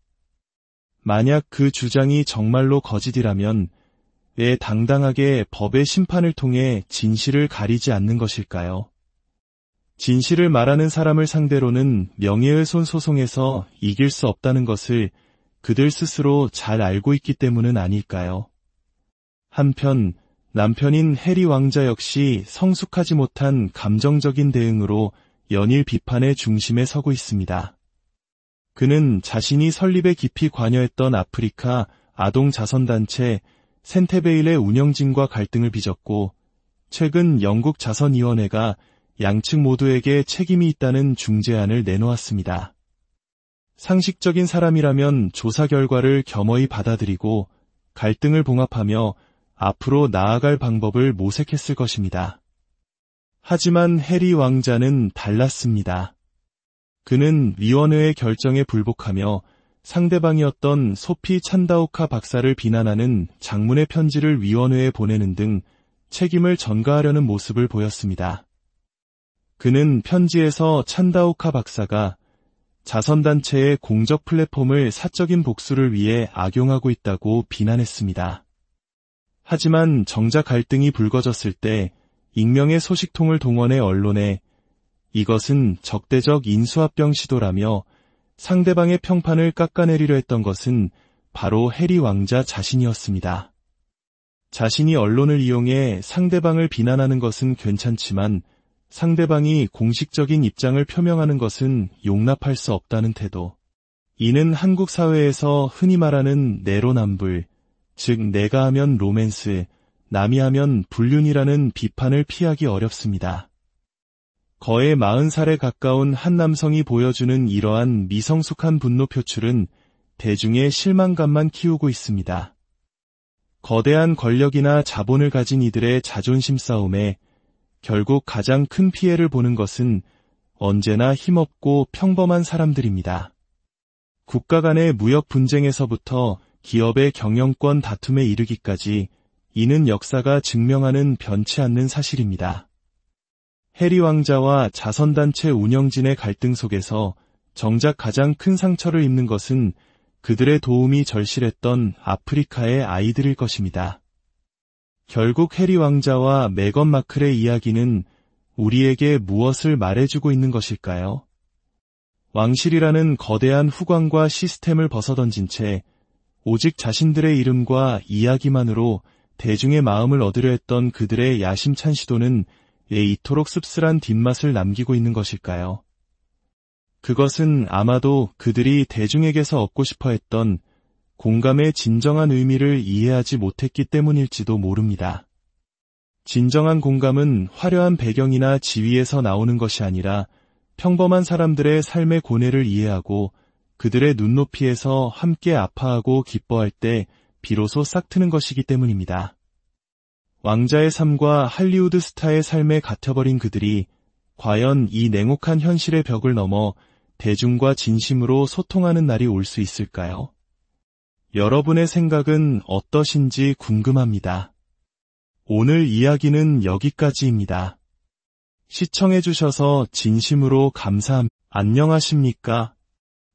S1: 만약 그 주장이 정말로 거짓이라면 왜 당당하게 법의 심판을 통해 진실을 가리지 않는 것일까요? 진실을 말하는 사람을 상대로는 명예훼손 소송에서 이길 수 없다는 것을 그들 스스로 잘 알고 있기 때문은 아닐까요? 한편 남편인 해리 왕자 역시 성숙하지 못한 감정적인 대응으로 연일 비판의 중심에 서고 있습니다. 그는 자신이 설립에 깊이 관여했던 아프리카 아동 자선단체 센테베일의 운영진과 갈등을 빚었고 최근 영국 자선위원회가 양측 모두에게 책임이 있다는 중재안을 내놓았습니다. 상식적인 사람이라면 조사 결과를 겸허히 받아들이고 갈등을 봉합하며 앞으로 나아갈 방법을 모색했을 것입니다. 하지만 해리 왕자는 달랐습니다. 그는 위원회의 결정에 불복하며 상대방이었던 소피 찬다오카 박사를 비난하는 장문의 편지를 위원회에 보내는 등 책임을 전가하려는 모습을 보였습니다. 그는 편지에서 찬다오카 박사가 자선단체의 공적 플랫폼을 사적인 복수를 위해 악용하고 있다고 비난했습니다. 하지만 정작 갈등이 불거졌을 때 익명의 소식통을 동원해 언론에 이것은 적대적 인수합병 시도라며 상대방의 평판을 깎아내리려 했던 것은 바로 해리 왕자 자신이었습니다. 자신이 언론을 이용해 상대방을 비난하는 것은 괜찮지만 상대방이 공식적인 입장을 표명하는 것은 용납할 수 없다는 태도. 이는 한국 사회에서 흔히 말하는 내로남불, 즉 내가 하면 로맨스, 남이 하면 불륜이라는 비판을 피하기 어렵습니다. 거의 40살에 가까운 한 남성이 보여주는 이러한 미성숙한 분노 표출은 대중의 실망감만 키우고 있습니다. 거대한 권력이나 자본을 가진 이들의 자존심 싸움에 결국 가장 큰 피해를 보는 것은 언제나 힘없고 평범한 사람들입니다. 국가 간의 무역 분쟁에서부터 기업의 경영권 다툼에 이르기까지 이는 역사가 증명하는 변치 않는 사실입니다. 해리 왕자와 자선단체 운영진의 갈등 속에서 정작 가장 큰 상처를 입는 것은 그들의 도움이 절실했던 아프리카의 아이들일 것입니다. 결국 해리 왕자와 메건 마클의 이야기는 우리에게 무엇을 말해주고 있는 것일까요? 왕실이라는 거대한 후광과 시스템을 벗어던진 채 오직 자신들의 이름과 이야기만으로 대중의 마음을 얻으려 했던 그들의 야심찬 시도는 왜 이토록 씁쓸한 뒷맛을 남기고 있는 것일까요? 그것은 아마도 그들이 대중에게서 얻고 싶어 했던 공감의 진정한 의미를 이해하지 못했기 때문일지도 모릅니다. 진정한 공감은 화려한 배경이나 지위에서 나오는 것이 아니라 평범한 사람들의 삶의 고뇌를 이해하고 그들의 눈높이에서 함께 아파하고 기뻐할 때 비로소 싹트는 것이기 때문입니다. 왕자의 삶과 할리우드 스타의 삶에 갇혀버린 그들이 과연 이 냉혹한 현실의 벽을 넘어 대중과 진심으로 소통하는 날이 올 수 있을까요? 여러분의 생각은 어떠신지 궁금합니다. 오늘 이야기는 여기까지입니다. 시청해주셔서 진심으로 감사합니다. 안녕하십니까?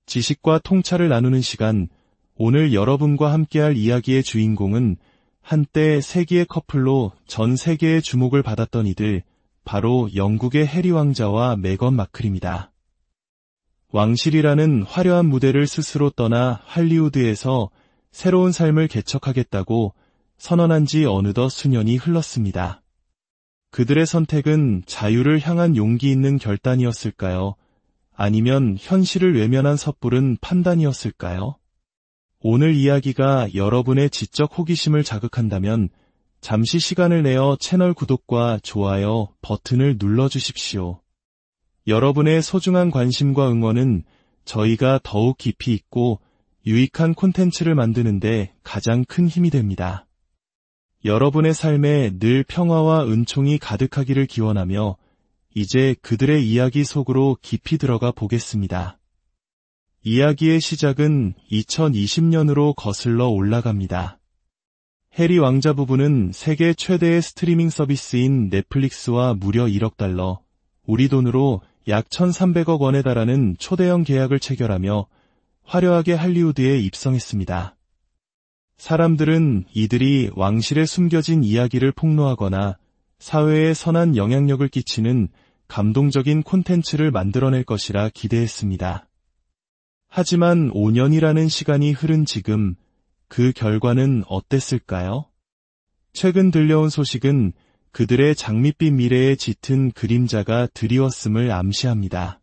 S1: 지식과 통찰을 나누는 시간, 오늘 여러분과 함께할 이야기의 주인공은 한때 세기의 커플로 전 세계의 주목을 받았던 이들, 바로 영국의 해리 왕자와 메건 마클입니다. 왕실이라는 화려한 무대를 스스로 떠나 할리우드에서 새로운 삶을 개척하겠다고 선언한 지 어느덧 수년이 흘렀습니다. 그들의 선택은 자유를 향한 용기 있는 결단이었을까요? 아니면 현실을 외면한 섣부른 판단이었을까요? 오늘 이야기가 여러분의 지적 호기심을 자극한다면 잠시 시간을 내어 채널 구독과 좋아요 버튼을 눌러주십시오. 여러분의 소중한 관심과 응원은 저희가 더욱 깊이 있고 유익한 콘텐츠를 만드는데 가장 큰 힘이 됩니다. 여러분의 삶에 늘 평화와 은총이 가득하기를 기원하며 이제 그들의 이야기 속으로 깊이 들어가 보겠습니다. 이야기의 시작은 2020년으로 거슬러 올라갑니다. 해리 왕자 부부는 세계 최대의 스트리밍 서비스인 넷플릭스와 무려 1억 달러, 우리 돈으로 약 1,300억 원에 달하는 초대형 계약을 체결하며 화려하게 할리우드에 입성했습니다. 사람들은 이들이 왕실에 숨겨진 이야기를 폭로하거나 사회에 선한 영향력을 끼치는 감동적인 콘텐츠를 만들어낼 것이라 기대했습니다. 하지만 5년이라는 시간이 흐른 지금 그 결과는 어땠을까요? 최근 들려온 소식은 그들의 장밋빛 미래에 짙은 그림자가 드리웠음을 암시합니다.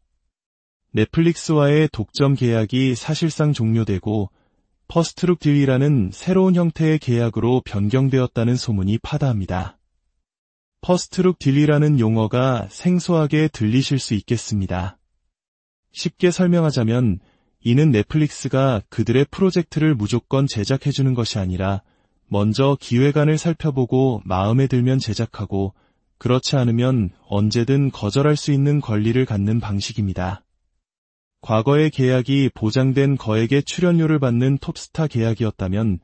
S1: 넷플릭스와의 독점 계약이 사실상 종료되고 퍼스트룩 딜이라는 새로운 형태의 계약으로 변경되었다는 소문이 파다합니다. 퍼스트룩 딜이라는 용어가 생소하게 들리실 수 있겠습니다. 쉽게 설명하자면 이는 넷플릭스가 그들의 프로젝트를 무조건 제작해주는 것이 아니라 먼저 기획안을 살펴보고 마음에 들면 제작하고 그렇지 않으면 언제든 거절할 수 있는 권리를 갖는 방식입니다. 과거의 계약이 보장된 거액의 출연료를 받는 톱스타 계약이었다면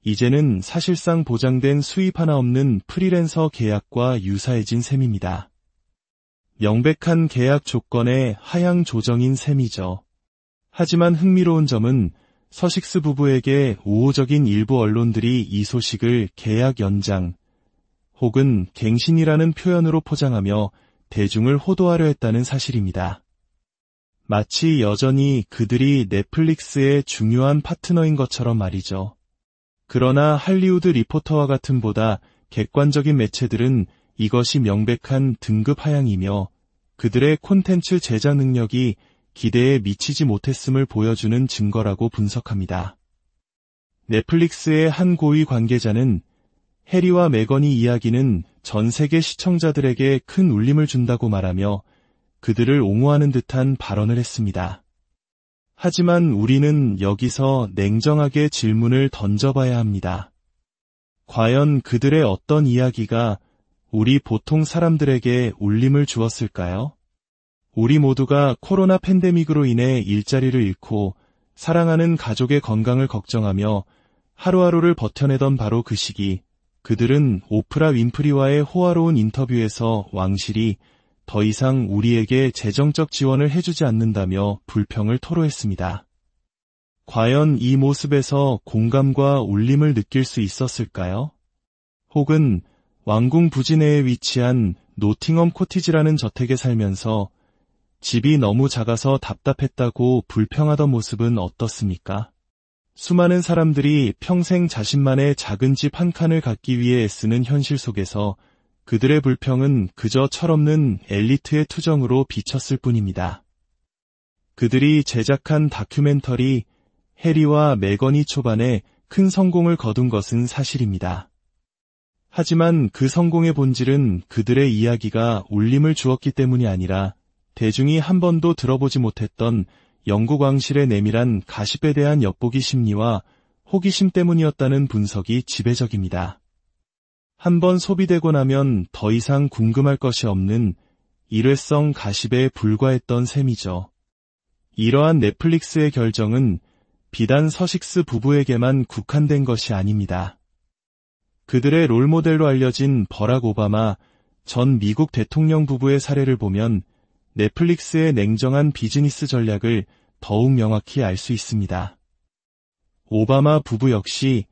S1: 이제는 사실상 보장된 수입 하나 없는 프리랜서 계약과 유사해진 셈입니다. 명백한 계약 조건의 하향 조정인 셈이죠. 하지만 흥미로운 점은 서식스 부부에게 우호적인 일부 언론들이 이 소식을 계약 연장 혹은 갱신이라는 표현으로 포장하며 대중을 호도하려 했다는 사실입니다. 마치 여전히 그들이 넷플릭스의 중요한 파트너인 것처럼 말이죠. 그러나 할리우드 리포터와 같은 보다 객관적인 매체들은 이것이 명백한 등급 하향이며 그들의 콘텐츠 제작 능력이 기대에 미치지 못했음을 보여주는 증거라고 분석합니다. 넷플릭스의 한 고위 관계자는 해리와 메건의 이야기는 전 세계 시청자들에게 큰 울림을 준다고 말하며 그들을 옹호하는 듯한 발언을 했습니다. 하지만 우리는 여기서 냉정하게 질문을 던져봐야 합니다. 과연 그들의 어떤 이야기가 우리 보통 사람들에게 울림을 주었을까요? 우리 모두가 코로나 팬데믹으로 인해 일자리를 잃고 사랑하는 가족의 건강을 걱정하며 하루하루를 버텨내던 바로 그 시기, 그들은 오프라 윈프리와의 호화로운 인터뷰에서 왕실이 더 이상 우리에게 재정적 지원을 해주지 않는다며 불평을 토로했습니다. 과연 이 모습에서 공감과 울림을 느낄 수 있었을까요? 혹은 왕궁 부지 내에 위치한 노팅엄 코티지라는 저택에 살면서 집이 너무 작아서 답답했다고 불평하던 모습은 어떻습니까? 수많은 사람들이 평생 자신만의 작은 집 한 칸을 갖기 위해 애쓰는 현실 속에서 그들의 불평은 그저 철없는 엘리트의 투정으로 비쳤을 뿐입니다. 그들이 제작한 다큐멘터리 해리와 메건이 초반에 큰 성공을 거둔 것은 사실입니다. 하지만 그 성공의 본질은 그들의 이야기가 울림을 주었기 때문이 아니라 대중이 한 번도 들어보지 못했던 영국 왕실의 내밀한 가십에 대한 엿보기 심리와 호기심 때문이었다는 분석이 지배적입니다. 한번 소비되고 나면 더 이상 궁금할 것이 없는 일회성 가십에 불과했던 셈이죠. 이러한 넷플릭스의 결정은 비단 서식스 부부에게만 국한된 것이 아닙니다. 그들의 롤모델로 알려진 버락 오바마 전 미국 대통령 부부의 사례를 보면 넷플릭스의 냉정한 비즈니스 전략을 더욱 명확히 알 수 있습니다. 오바마 부부 역시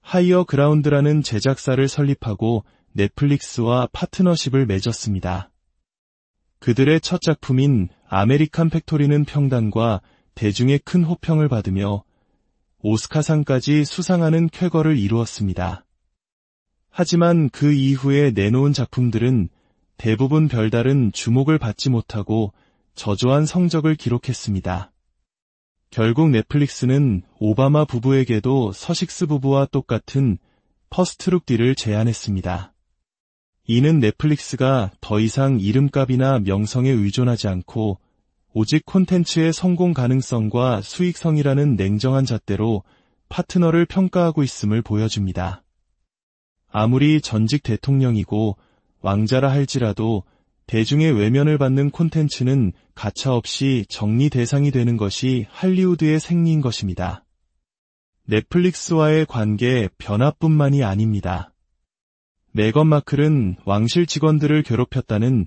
S1: 하이어 그라운드라는 제작사를 설립하고 넷플릭스와 파트너십을 맺었습니다. 그들의 첫 작품인 아메리칸 팩토리는 평단과 대중의 큰 호평을 받으며 오스카상까지 수상하는 쾌거를 이루었습니다. 하지만 그 이후에 내놓은 작품들은 대부분 별다른 주목을 받지 못하고 저조한 성적을 기록했습니다. 결국 넷플릭스는 오바마 부부에게도 서식스 부부와 똑같은 퍼스트룩 딜을 제안했습니다. 이는 넷플릭스가 더 이상 이름값이나 명성에 의존하지 않고 오직 콘텐츠의 성공 가능성과 수익성이라는 냉정한 잣대로 파트너를 평가하고 있음을 보여줍니다. 아무리 전직 대통령이고 왕자라 할지라도 대중의 외면을 받는 콘텐츠는 가차없이 정리 대상이 되는 것이 할리우드의 생리인 것입니다. 넷플릭스와의 관계 변화뿐만이 아닙니다. 메건 마클은 왕실 직원들을 괴롭혔다는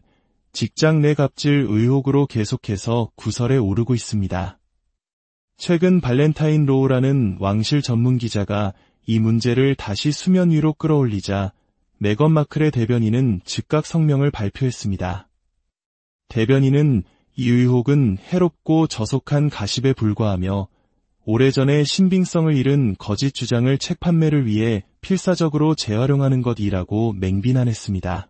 S1: 직장 내 갑질 의혹으로 계속해서 구설에 오르고 있습니다. 최근 발렌타인 로우라는 왕실 전문 기자가 이 문제를 다시 수면 위로 끌어올리자 메건 마클의 대변인은 즉각 성명을 발표했습니다. 대변인은 이 의혹은 해롭고 저속한 가십에 불과하며 오래전에 신빙성을 잃은 거짓 주장을 책 판매를 위해 필사적으로 재활용하는 것이라고 맹비난했습니다.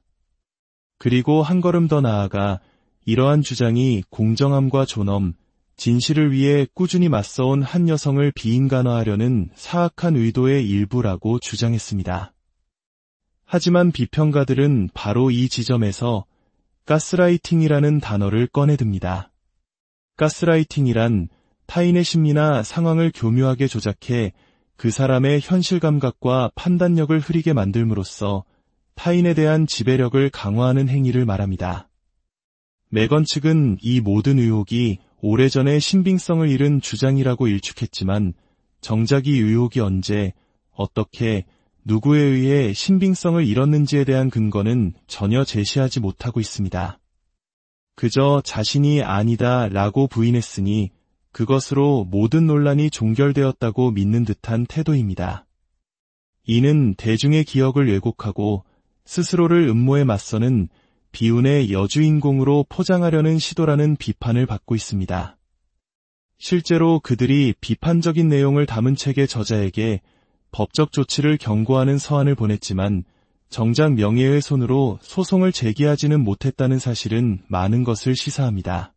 S1: 그리고 한 걸음 더 나아가 이러한 주장이 공정함과 존엄, 진실을 위해 꾸준히 맞서온 한 여성을 비인간화하려는 사악한 의도의 일부라고 주장했습니다. 하지만 비평가들은 바로 이 지점에서 가스라이팅이라는 단어를 꺼내듭니다. 가스라이팅이란 타인의 심리나 상황을 교묘하게 조작해 그 사람의 현실 감각과 판단력을 흐리게 만들므로써 타인에 대한 지배력을 강화하는 행위를 말합니다. 메건 측은 이 모든 의혹이 오래전에 신빙성을 잃은 주장이라고 일축했지만 정작 이 의혹이 언제, 어떻게, 누구에 의해 신빙성을 잃었는지에 대한 근거는 전혀 제시하지 못하고 있습니다. 그저 자신이 아니다 라고 부인했으니 그것으로 모든 논란이 종결되었다고 믿는 듯한 태도입니다. 이는 대중의 기억을 왜곡하고 스스로를 음모에 맞서는 비운의 여주인공으로 포장하려는 시도라는 비판을 받고 있습니다. 실제로 그들이 비판적인 내용을 담은 책의 저자에게 법적 조치를 경고하는 서한을 보냈지만 정작 명예훼손으로 소송을 제기하지는 못했다는 사실은 많은 것을 시사합니다.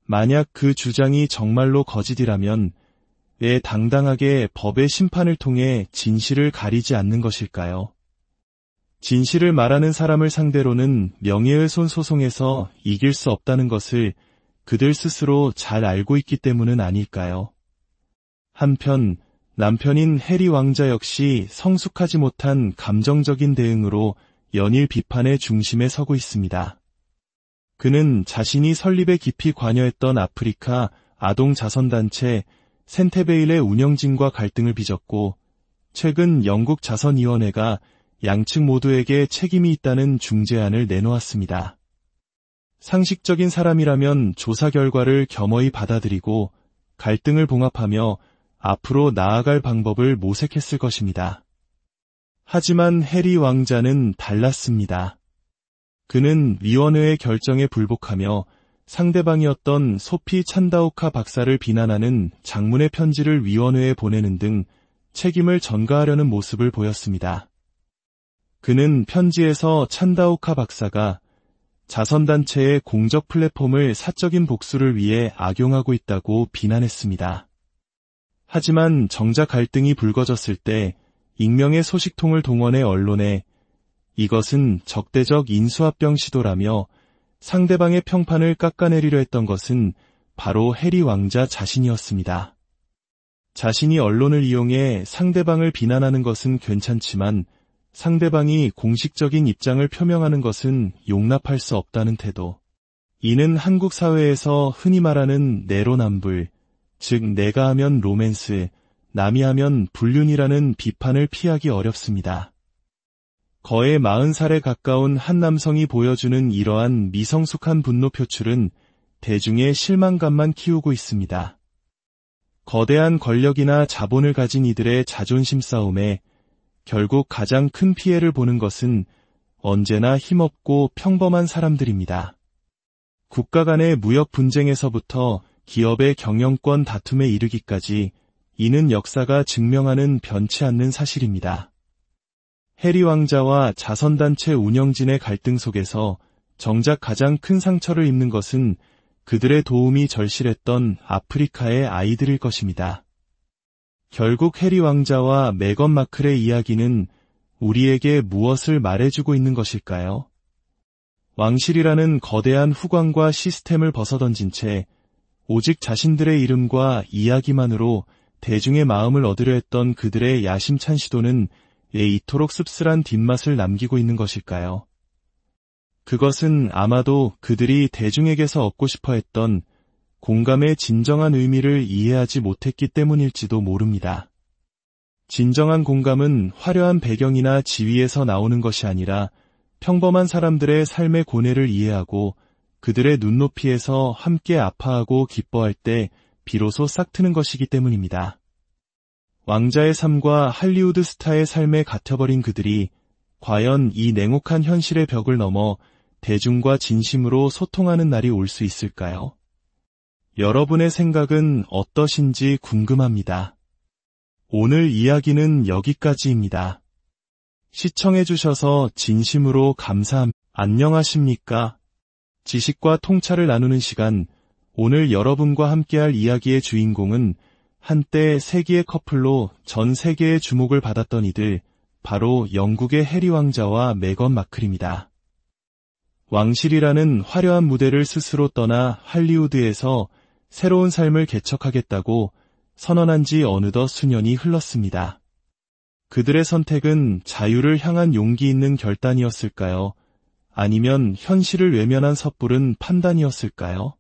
S1: 만약 그 주장이 정말로 거짓이라면 왜 당당하게 법의 심판을 통해 진실을 가리지 않는 것일까요? 진실을 말하는 사람을 상대로는 명예훼손 소송에서 이길 수 없다는 것을 그들 스스로 잘 알고 있기 때문은 아닐까요? 한편 남편인 해리 왕자 역시 성숙하지 못한 감정적인 대응으로 연일 비판의 중심에 서고 있습니다. 그는 자신이 설립에 깊이 관여했던 아프리카 아동 자선단체 센테베일의 운영진과 갈등을 빚었고 최근 영국 자선위원회가 양측 모두에게 책임이 있다는 중재안을 내놓았습니다. 상식적인 사람이라면 조사 결과를 겸허히 받아들이고 갈등을 봉합하며 앞으로 나아갈 방법을 모색했을 것입니다. 하지만 해리 왕자는 달랐습니다. 그는 위원회의 결정에 불복하며 상대방이었던 소피 찬다오카 박사를 비난하는 장문의 편지를 위원회에 보내는 등 책임을 전가하려는 모습을 보였습니다. 그는 편지에서 찬다오카 박사가 자선단체의 공적 플랫폼을 사적인 복수를 위해 악용하고 있다고 비난했습니다. 하지만 정작 갈등이 불거졌을 때 익명의 소식통을 동원해 언론에 이것은 적대적 인수합병 시도라며 상대방의 평판을 깎아내리려 했던 것은 바로 해리 왕자 자신이었습니다. 자신이 언론을 이용해 상대방을 비난하는 것은 괜찮지만 상대방이 공식적인 입장을 표명하는 것은 용납할 수 없다는 태도. 이는 한국 사회에서 흔히 말하는 내로남불, 즉 내가 하면 로맨스, 남이 하면 불륜이라는 비판을 피하기 어렵습니다. 거의 40살에 가까운 한 남성이 보여주는 이러한 미성숙한 분노 표출은 대중의 실망감만 키우고 있습니다. 거대한 권력이나 자본을 가진 이들의 자존심 싸움에 결국 가장 큰 피해를 보는 것은 언제나 힘없고 평범한 사람들입니다. 국가 간의 무역 분쟁에서부터 기업의 경영권 다툼에 이르기까지 이는 역사가 증명하는 변치 않는 사실입니다. 해리 왕자와 자선단체 운영진의 갈등 속에서 정작 가장 큰 상처를 입는 것은 그들의 도움이 절실했던 아프리카의 아이들일 것입니다. 결국 해리 왕자와 메건 마클의 이야기는 우리에게 무엇을 말해주고 있는 것일까요? 왕실이라는 거대한 후광과 시스템을 벗어던진 채 오직 자신들의 이름과 이야기만으로 대중의 마음을 얻으려 했던 그들의 야심찬 시도는 왜 이토록 씁쓸한 뒷맛을 남기고 있는 것일까요? 그것은 아마도 그들이 대중에게서 얻고 싶어 했던 공감의 진정한 의미를 이해하지 못했기 때문일지도 모릅니다. 진정한 공감은 화려한 배경이나 지위에서 나오는 것이 아니라 평범한 사람들의 삶의 고뇌를 이해하고 그들의 눈높이에서 함께 아파하고 기뻐할 때 비로소 싹트는 것이기 때문입니다. 왕자의 삶과 할리우드 스타의 삶에 갇혀버린 그들이 과연 이 냉혹한 현실의 벽을 넘어 대중과 진심으로 소통하는 날이 올 수 있을까요? 여러분의 생각은 어떠신지 궁금합니다. 오늘 이야기는 여기까지입니다. 시청해주셔서 진심으로 감사합니다. 안녕하십니까? 지식과 통찰을 나누는 시간, 오늘 여러분과 함께할 이야기의 주인공은 한때 세기의 커플로 전 세계의 주목을 받았던 이들, 바로 영국의 해리 왕자와 메건 마클입니다. 왕실이라는 화려한 무대를 스스로 떠나 할리우드에서 새로운 삶을 개척하겠다고 선언한 지 어느덧 수년이 흘렀습니다. 그들의 선택은 자유를 향한 용기 있는 결단이었을까요? 아니면 현실을 외면한 섣부른 판단이었을까요?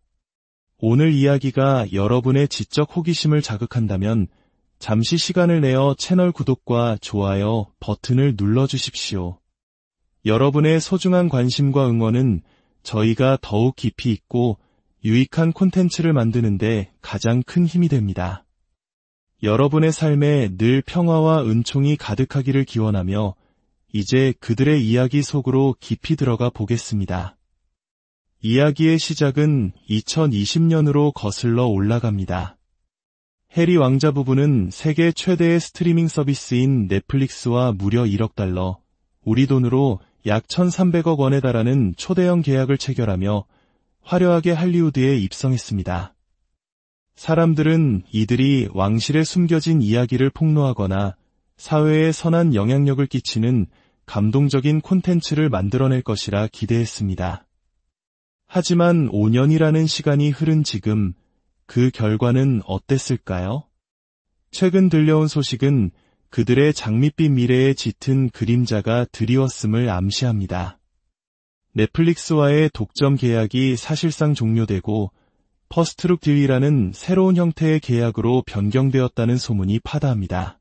S1: 오늘 이야기가 여러분의 지적 호기심을 자극한다면 잠시 시간을 내어 채널 구독과 좋아요 버튼을 눌러주십시오. 여러분의 소중한 관심과 응원은 저희가 더욱 깊이 있고 유익한 콘텐츠를 만드는데 가장 큰 힘이 됩니다. 여러분의 삶에 늘 평화와 은총이 가득하기를 기원하며 이제 그들의 이야기 속으로 깊이 들어가 보겠습니다. 이야기의 시작은 2020년으로 거슬러 올라갑니다. 해리 왕자 부부는 세계 최대의 스트리밍 서비스인 넷플릭스와 무려 1억 달러, 우리 돈으로 약 1,300억 원에 달하는 초대형 계약을 체결하며 화려하게 할리우드에 입성했습니다. 사람들은 이들이 왕실에 숨겨진 이야기를 폭로하거나 사회에 선한 영향력을 끼치는 감동적인 콘텐츠를 만들어낼 것이라 기대했습니다. 하지만 5년이라는 시간이 흐른 지금 그 결과는 어땠을까요? 최근 들려온 소식은 그들의 장밋빛 미래에 짙은 그림자가 드리웠음을 암시합니다. 넷플릭스와의 독점 계약이 사실상 종료되고 퍼스트룩 딜이라는 새로운 형태의 계약으로 변경되었다는 소문이 파다합니다.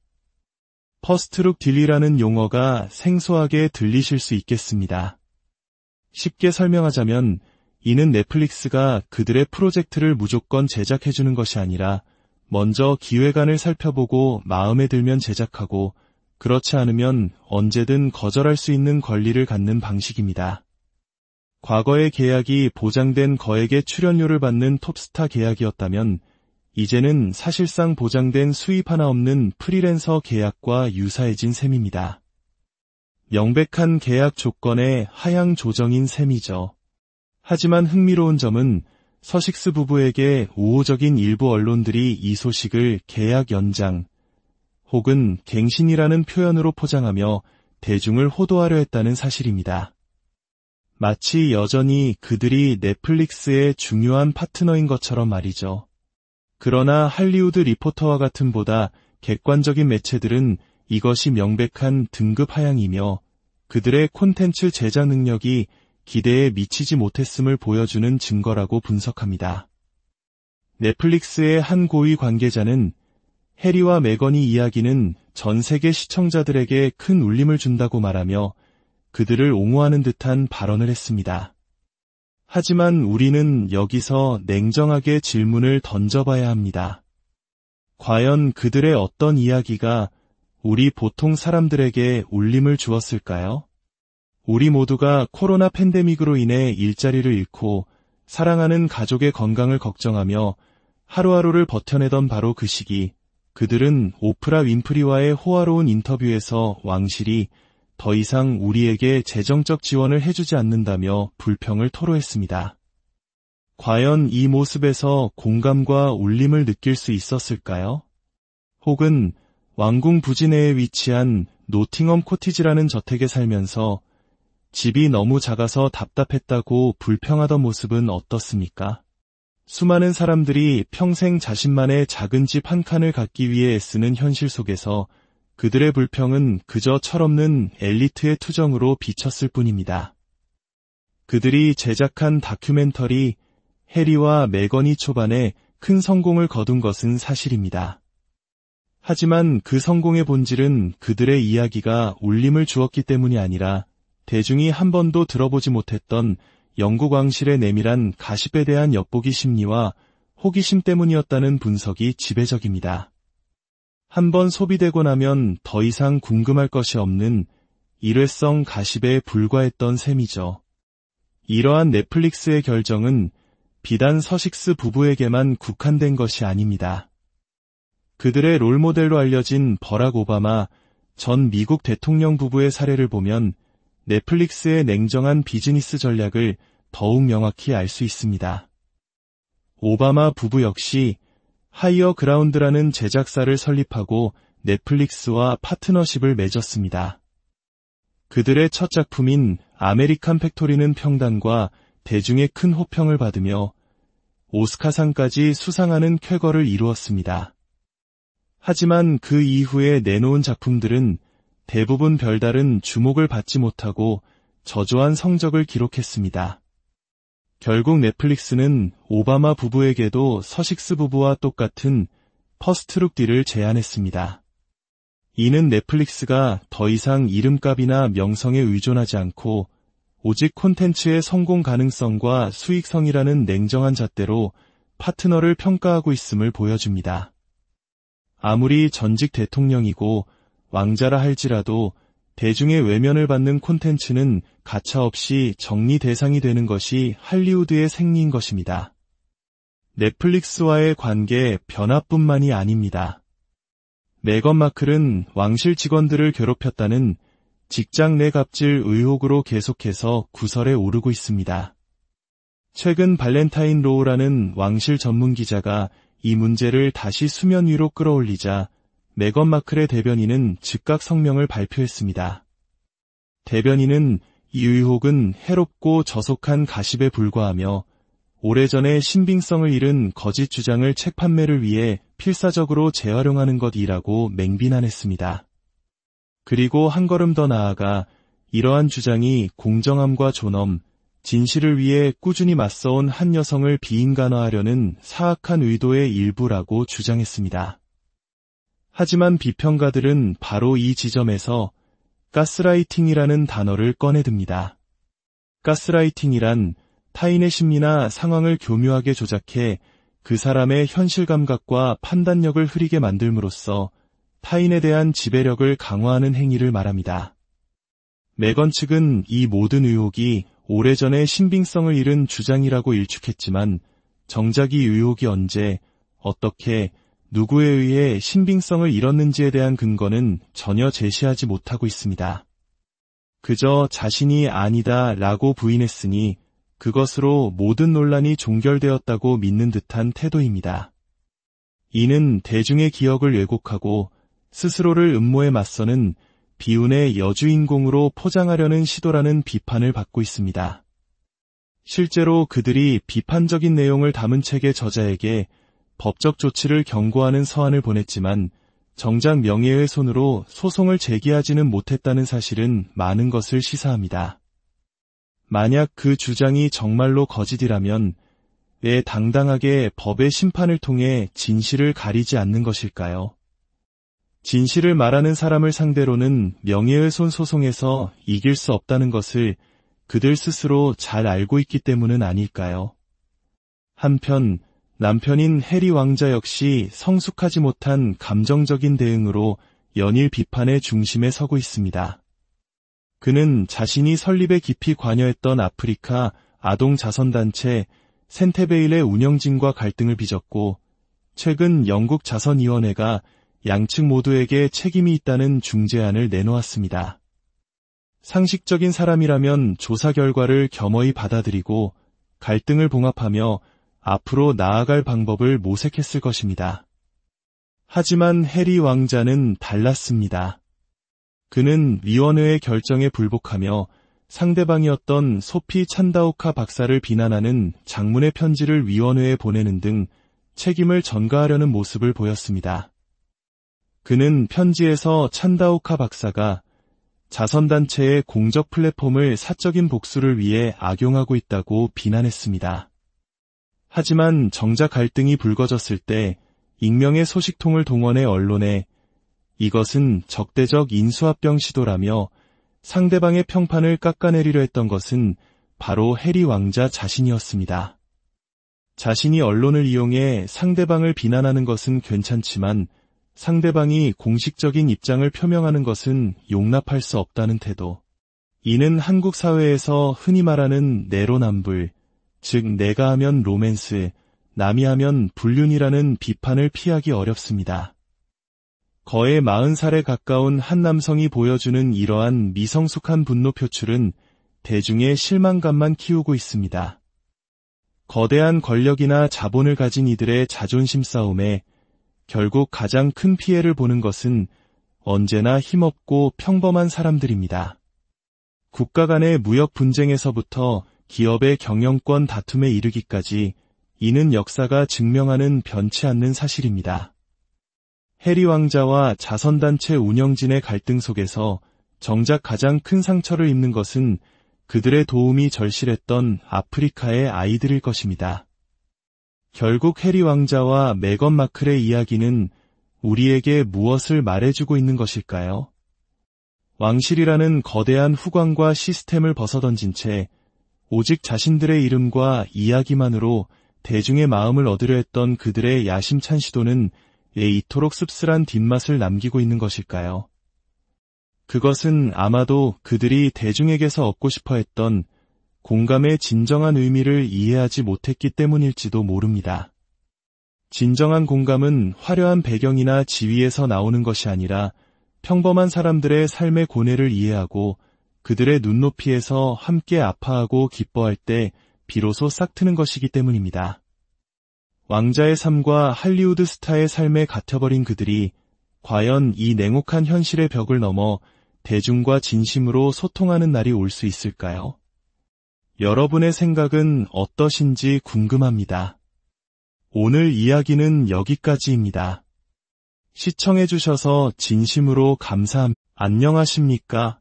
S1: 퍼스트룩 딜이라는 용어가 생소하게 들리실 수 있겠습니다. 쉽게 설명하자면 이는 넷플릭스가 그들의 프로젝트를 무조건 제작해주는 것이 아니라 먼저 기획안을 살펴보고 마음에 들면 제작하고 그렇지 않으면 언제든 거절할 수 있는 권리를 갖는 방식입니다. 과거의 계약이 보장된 거액의 출연료를 받는 톱스타 계약이었다면 이제는 사실상 보장된 수입 하나 없는 프리랜서 계약과 유사해진 셈입니다. 명백한 계약 조건의 하향 조정인 셈이죠. 하지만 흥미로운 점은 서식스 부부에게 우호적인 일부 언론들이 이 소식을 계약 연장 혹은 갱신이라는 표현으로 포장하며 대중을 호도하려 했다는 사실입니다. 마치 여전히 그들이 넷플릭스의 중요한 파트너인 것처럼 말이죠. 그러나 할리우드 리포터와 같은 보다 객관적인 매체들은 이것이 명백한 등급 하향이며 그들의 콘텐츠 제작 능력이 기대에 미치지 못했음을 보여주는 증거라고 분석합니다. 넷플릭스의 한 고위 관계자는 해리와 메건의 이야기는 전 세계 시청자들에게 큰 울림을 준다고 말하며 그들을 옹호하는 듯한 발언을 했습니다. 하지만 우리는 여기서 냉정하게 질문을 던져봐야 합니다. 과연 그들의 어떤 이야기가 우리 보통 사람들에게 울림을 주었을까요? 우리 모두가 코로나 팬데믹으로 인해 일자리를 잃고 사랑하는 가족의 건강을 걱정하며 하루하루를 버텨내던 바로 그 시기, 그들은 오프라 윈프리와의 호화로운 인터뷰에서 왕실이 더 이상 우리에게 재정적 지원을 해주지 않는다며 불평을 토로했습니다. 과연 이 모습에서 공감과 울림을 느낄 수 있었을까요? 혹은 왕궁 부지 내에 위치한 노팅엄 코티지라는 저택에 살면서 집이 너무 작아서 답답했다고 불평하던 모습은 어떻습니까? 수많은 사람들이 평생 자신만의 작은 집 한 칸을 갖기 위해 애쓰는 현실 속에서 그들의 불평은 그저 철없는 엘리트의 투정으로 비쳤을 뿐입니다. 그들이 제작한 다큐멘터리 해리와 메건이 초반에 큰 성공을 거둔 것은 사실입니다. 하지만 그 성공의 본질은 그들의 이야기가 울림을 주었기 때문이 아니라 대중이 한 번도 들어보지 못했던 영국 왕실의 내밀한 가십에 대한 엿보기 심리와 호기심 때문이었다는 분석이 지배적입니다. 한번 소비되고 나면 더 이상 궁금할 것이 없는 일회성 가십에 불과했던 셈이죠. 이러한 넷플릭스의 결정은 비단 서식스 부부에게만 국한된 것이 아닙니다. 그들의 롤모델로 알려진 버락 오바마 전 미국 대통령 부부의 사례를 보면 넷플릭스의 냉정한 비즈니스 전략을 더욱 명확히 알 수 있습니다. 오바마 부부 역시 하이어 그라운드라는 제작사를 설립하고 넷플릭스와 파트너십을 맺었습니다. 그들의 첫 작품인 아메리칸 팩토리는 평단과 대중의 큰 호평을 받으며 오스카상까지 수상하는 쾌거를 이루었습니다. 하지만 그 이후에 내놓은 작품들은 대부분 별다른 주목을 받지 못하고 저조한 성적을 기록했습니다. 결국 넷플릭스는 오바마 부부에게도 서식스 부부와 똑같은 퍼스트룩 딜을 제안했습니다. 이는 넷플릭스가 더 이상 이름값이나 명성에 의존하지 않고 오직 콘텐츠의 성공 가능성과 수익성이라는 냉정한 잣대로 파트너를 평가하고 있음을 보여줍니다. 아무리 전직 대통령이고 왕자라 할지라도 대중의 외면을 받는 콘텐츠는 가차없이 정리 대상이 되는 것이 할리우드의 생리인 것입니다. 넷플릭스와의 관계 변화뿐만이 아닙니다. 메건 마클은 왕실 직원들을 괴롭혔다는 직장 내 갑질 의혹으로 계속해서 구설에 오르고 있습니다. 최근 발렌타인 로우라는 왕실 전문 기자가 이 문제를 다시 수면 위로 끌어올리자 메건 마클의 대변인은 즉각 성명을 발표했습니다. 대변인은 이 의혹은 해롭고 저속한 가십에 불과하며 오래전에 신빙성을 잃은 거짓 주장을 책 판매를 위해 필사적으로 재활용하는 것이라고 맹비난했습니다. 그리고 한 걸음 더 나아가 이러한 주장이 공정함과 존엄, 진실을 위해 꾸준히 맞서온 한 여성을 비인간화하려는 사악한 의도의 일부라고 주장했습니다. 하지만 비평가들은 바로 이 지점에서 가스라이팅이라는 단어를 꺼내듭니다. 가스라이팅이란 타인의 심리나 상황을 교묘하게 조작해 그 사람의 현실 감각과 판단력을 흐리게 만들므로써 타인에 대한 지배력을 강화하는 행위를 말합니다. 메건 측은 이 모든 의혹이 오래전에 신빙성을 잃은 주장이라고 일축했지만 정작 이 의혹이 언제, 어떻게, 누구에 의해 신빙성을 잃었는지에 대한 근거는 전혀 제시하지 못하고 있습니다. 그저 자신이 아니다 라고 부인했으니 그것으로 모든 논란이 종결되었다고 믿는 듯한 태도입니다. 이는 대중의 기억을 왜곡하고 스스로를 음모에 맞서는 비운의 여주인공으로 포장하려는 시도라는 비판을 받고 있습니다. 실제로 그들이 비판적인 내용을 담은 책의 저자에게 법적 조치를 경고하는 서한을 보냈지만 정작 명예훼손으로 소송을 제기하지는 못했다는 사실은 많은 것을 시사합니다. 만약 그 주장이 정말로 거짓이라면 왜 당당하게 법의 심판을 통해 진실을 가리지 않는 것일까요? 진실을 말하는 사람을 상대로는 명예훼손 소송에서 이길 수 없다는 것을 그들 스스로 잘 알고 있기 때문은 아닐까요? 한편 남편인 해리 왕자 역시 성숙하지 못한 감정적인 대응으로 연일 비판의 중심에 서고 있습니다. 그는 자신이 설립에 깊이 관여했던 아프리카 아동 자선단체 센테베일의 운영진과 갈등을 빚었고, 최근 영국 자선위원회가 양측 모두에게 책임이 있다는 중재안을 내놓았습니다. 상식적인 사람이라면 조사 결과를 겸허히 받아들이고 갈등을 봉합하며 앞으로 나아갈 방법을 모색했을 것입니다. 하지만 해리 왕자는 달랐습니다. 그는 위원회의 결정에 불복하며 상대방이었던 소피 찬다오카 박사를 비난하는 장문의 편지를 위원회에 보내는 등 책임을 전가하려는 모습을 보였습니다. 그는 편지에서 찬다오카 박사가 자선단체의 공적 플랫폼을 사적인 복수를 위해 악용하고 있다고 비난했습니다. 하지만 정작 갈등이 불거졌을 때 익명의 소식통을 동원해 언론에 이것은 적대적 인수합병 시도라며 상대방의 평판을 깎아내리려 했던 것은 바로 해리 왕자 자신이었습니다. 자신이 언론을 이용해 상대방을 비난하는 것은 괜찮지만 상대방이 공식적인 입장을 표명하는 것은 용납할 수 없다는 태도. 이는 한국 사회에서 흔히 말하는 내로남불, 즉 내가 하면 로맨스, 남이 하면 불륜이라는 비판을 피하기 어렵습니다. 거의 40살에 가까운 한 남성이 보여주는 이러한 미성숙한 분노 표출은 대중의 실망감만 키우고 있습니다. 거대한 권력이나 자본을 가진 이들의 자존심 싸움에 결국 가장 큰 피해를 보는 것은 언제나 힘없고 평범한 사람들입니다. 국가 간의 무역 분쟁에서부터 기업의 경영권 다툼에 이르기까지 이는 역사가 증명하는 변치 않는 사실입니다. 해리 왕자와 자선단체 운영진의 갈등 속에서 정작 가장 큰 상처를 입는 것은 그들의 도움이 절실했던 아프리카의 아이들일 것입니다. 결국 해리 왕자와 메건 마클의 이야기는 우리에게 무엇을 말해주고 있는 것일까요? 왕실이라는 거대한 후광과 시스템을 벗어던진 채 오직 자신들의 이름과 이야기만으로 대중의 마음을 얻으려 했던 그들의 야심찬 시도는 왜 이토록 씁쓸한 뒷맛을 남기고 있는 것일까요? 그것은 아마도 그들이 대중에게서 얻고 싶어 했던 공감의 진정한 의미를 이해하지 못했기 때문일지도 모릅니다. 진정한 공감은 화려한 배경이나 지위에서 나오는 것이 아니라 평범한 사람들의 삶의 고뇌를 이해하고 그들의 눈높이에서 함께 아파하고 기뻐할 때 비로소 싹트는 것이기 때문입니다. 왕자의 삶과 할리우드 스타의 삶에 갇혀버린 그들이 과연 이 냉혹한 현실의 벽을 넘어 대중과 진심으로 소통하는 날이 올 수 있을까요? 여러분의 생각은 어떠신지 궁금합니다. 오늘 이야기는 여기까지입니다. 시청해주셔서 진심으로 감사합니다. 안녕하십니까?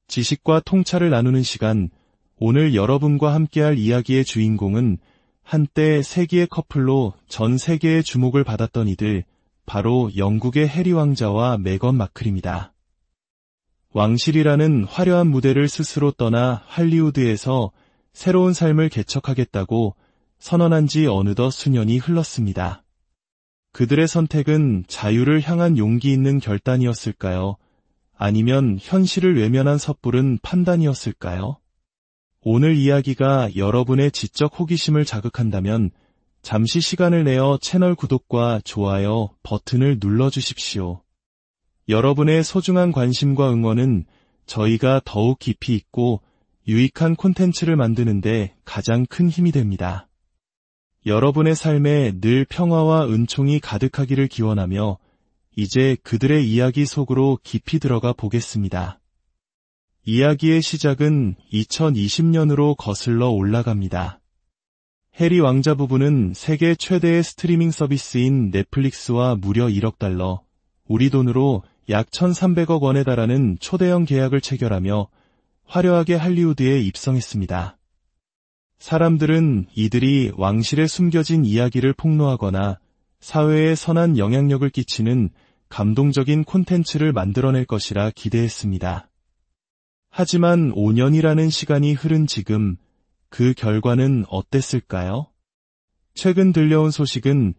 S1: 지식과 통찰을 나누는 시간, 오늘 여러분과 함께할 이야기의 주인공은 한때 세기의 커플로 전 세계의 주목을 받았던 이들, 바로 영국의 해리 왕자와 메건 마클입니다. 왕실이라는 화려한 무대를 스스로 떠나 할리우드에서 새로운 삶을 개척하겠다고 선언한 지 어느덧 수년이 흘렀습니다. 그들의 선택은 자유를 향한 용기 있는 결단이었을까요? 아니면 현실을 외면한 섣부른 판단이었을까요? 오늘 이야기가 여러분의 지적 호기심을 자극한다면 잠시 시간을 내어 채널 구독과 좋아요 버튼을 눌러주십시오. 여러분의 소중한 관심과 응원은 저희가 더욱 깊이 있고 유익한 콘텐츠를 만드는데 가장 큰 힘이 됩니다. 여러분의 삶에 늘 평화와 은총이 가득하기를 기원하며 이제 그들의 이야기 속으로 깊이 들어가 보겠습니다. 이야기의 시작은 2020년으로 거슬러 올라갑니다. 해리 왕자 부부는 세계 최대의 스트리밍 서비스인 넷플릭스와 무려 1억 달러, 우리 돈으로 약 1,300억 원에 달하는 초대형 계약을 체결하며 화려하게 할리우드에 입성했습니다. 사람들은 이들이 왕실에 숨겨진 이야기를 폭로하거나 사회에 선한 영향력을 끼치는 감동적인 콘텐츠를 만들어낼 것이라 기대했습니다. 하지만 5년이라는 시간이 흐른 지금 그 결과는 어땠을까요? 최근 들려온 소식은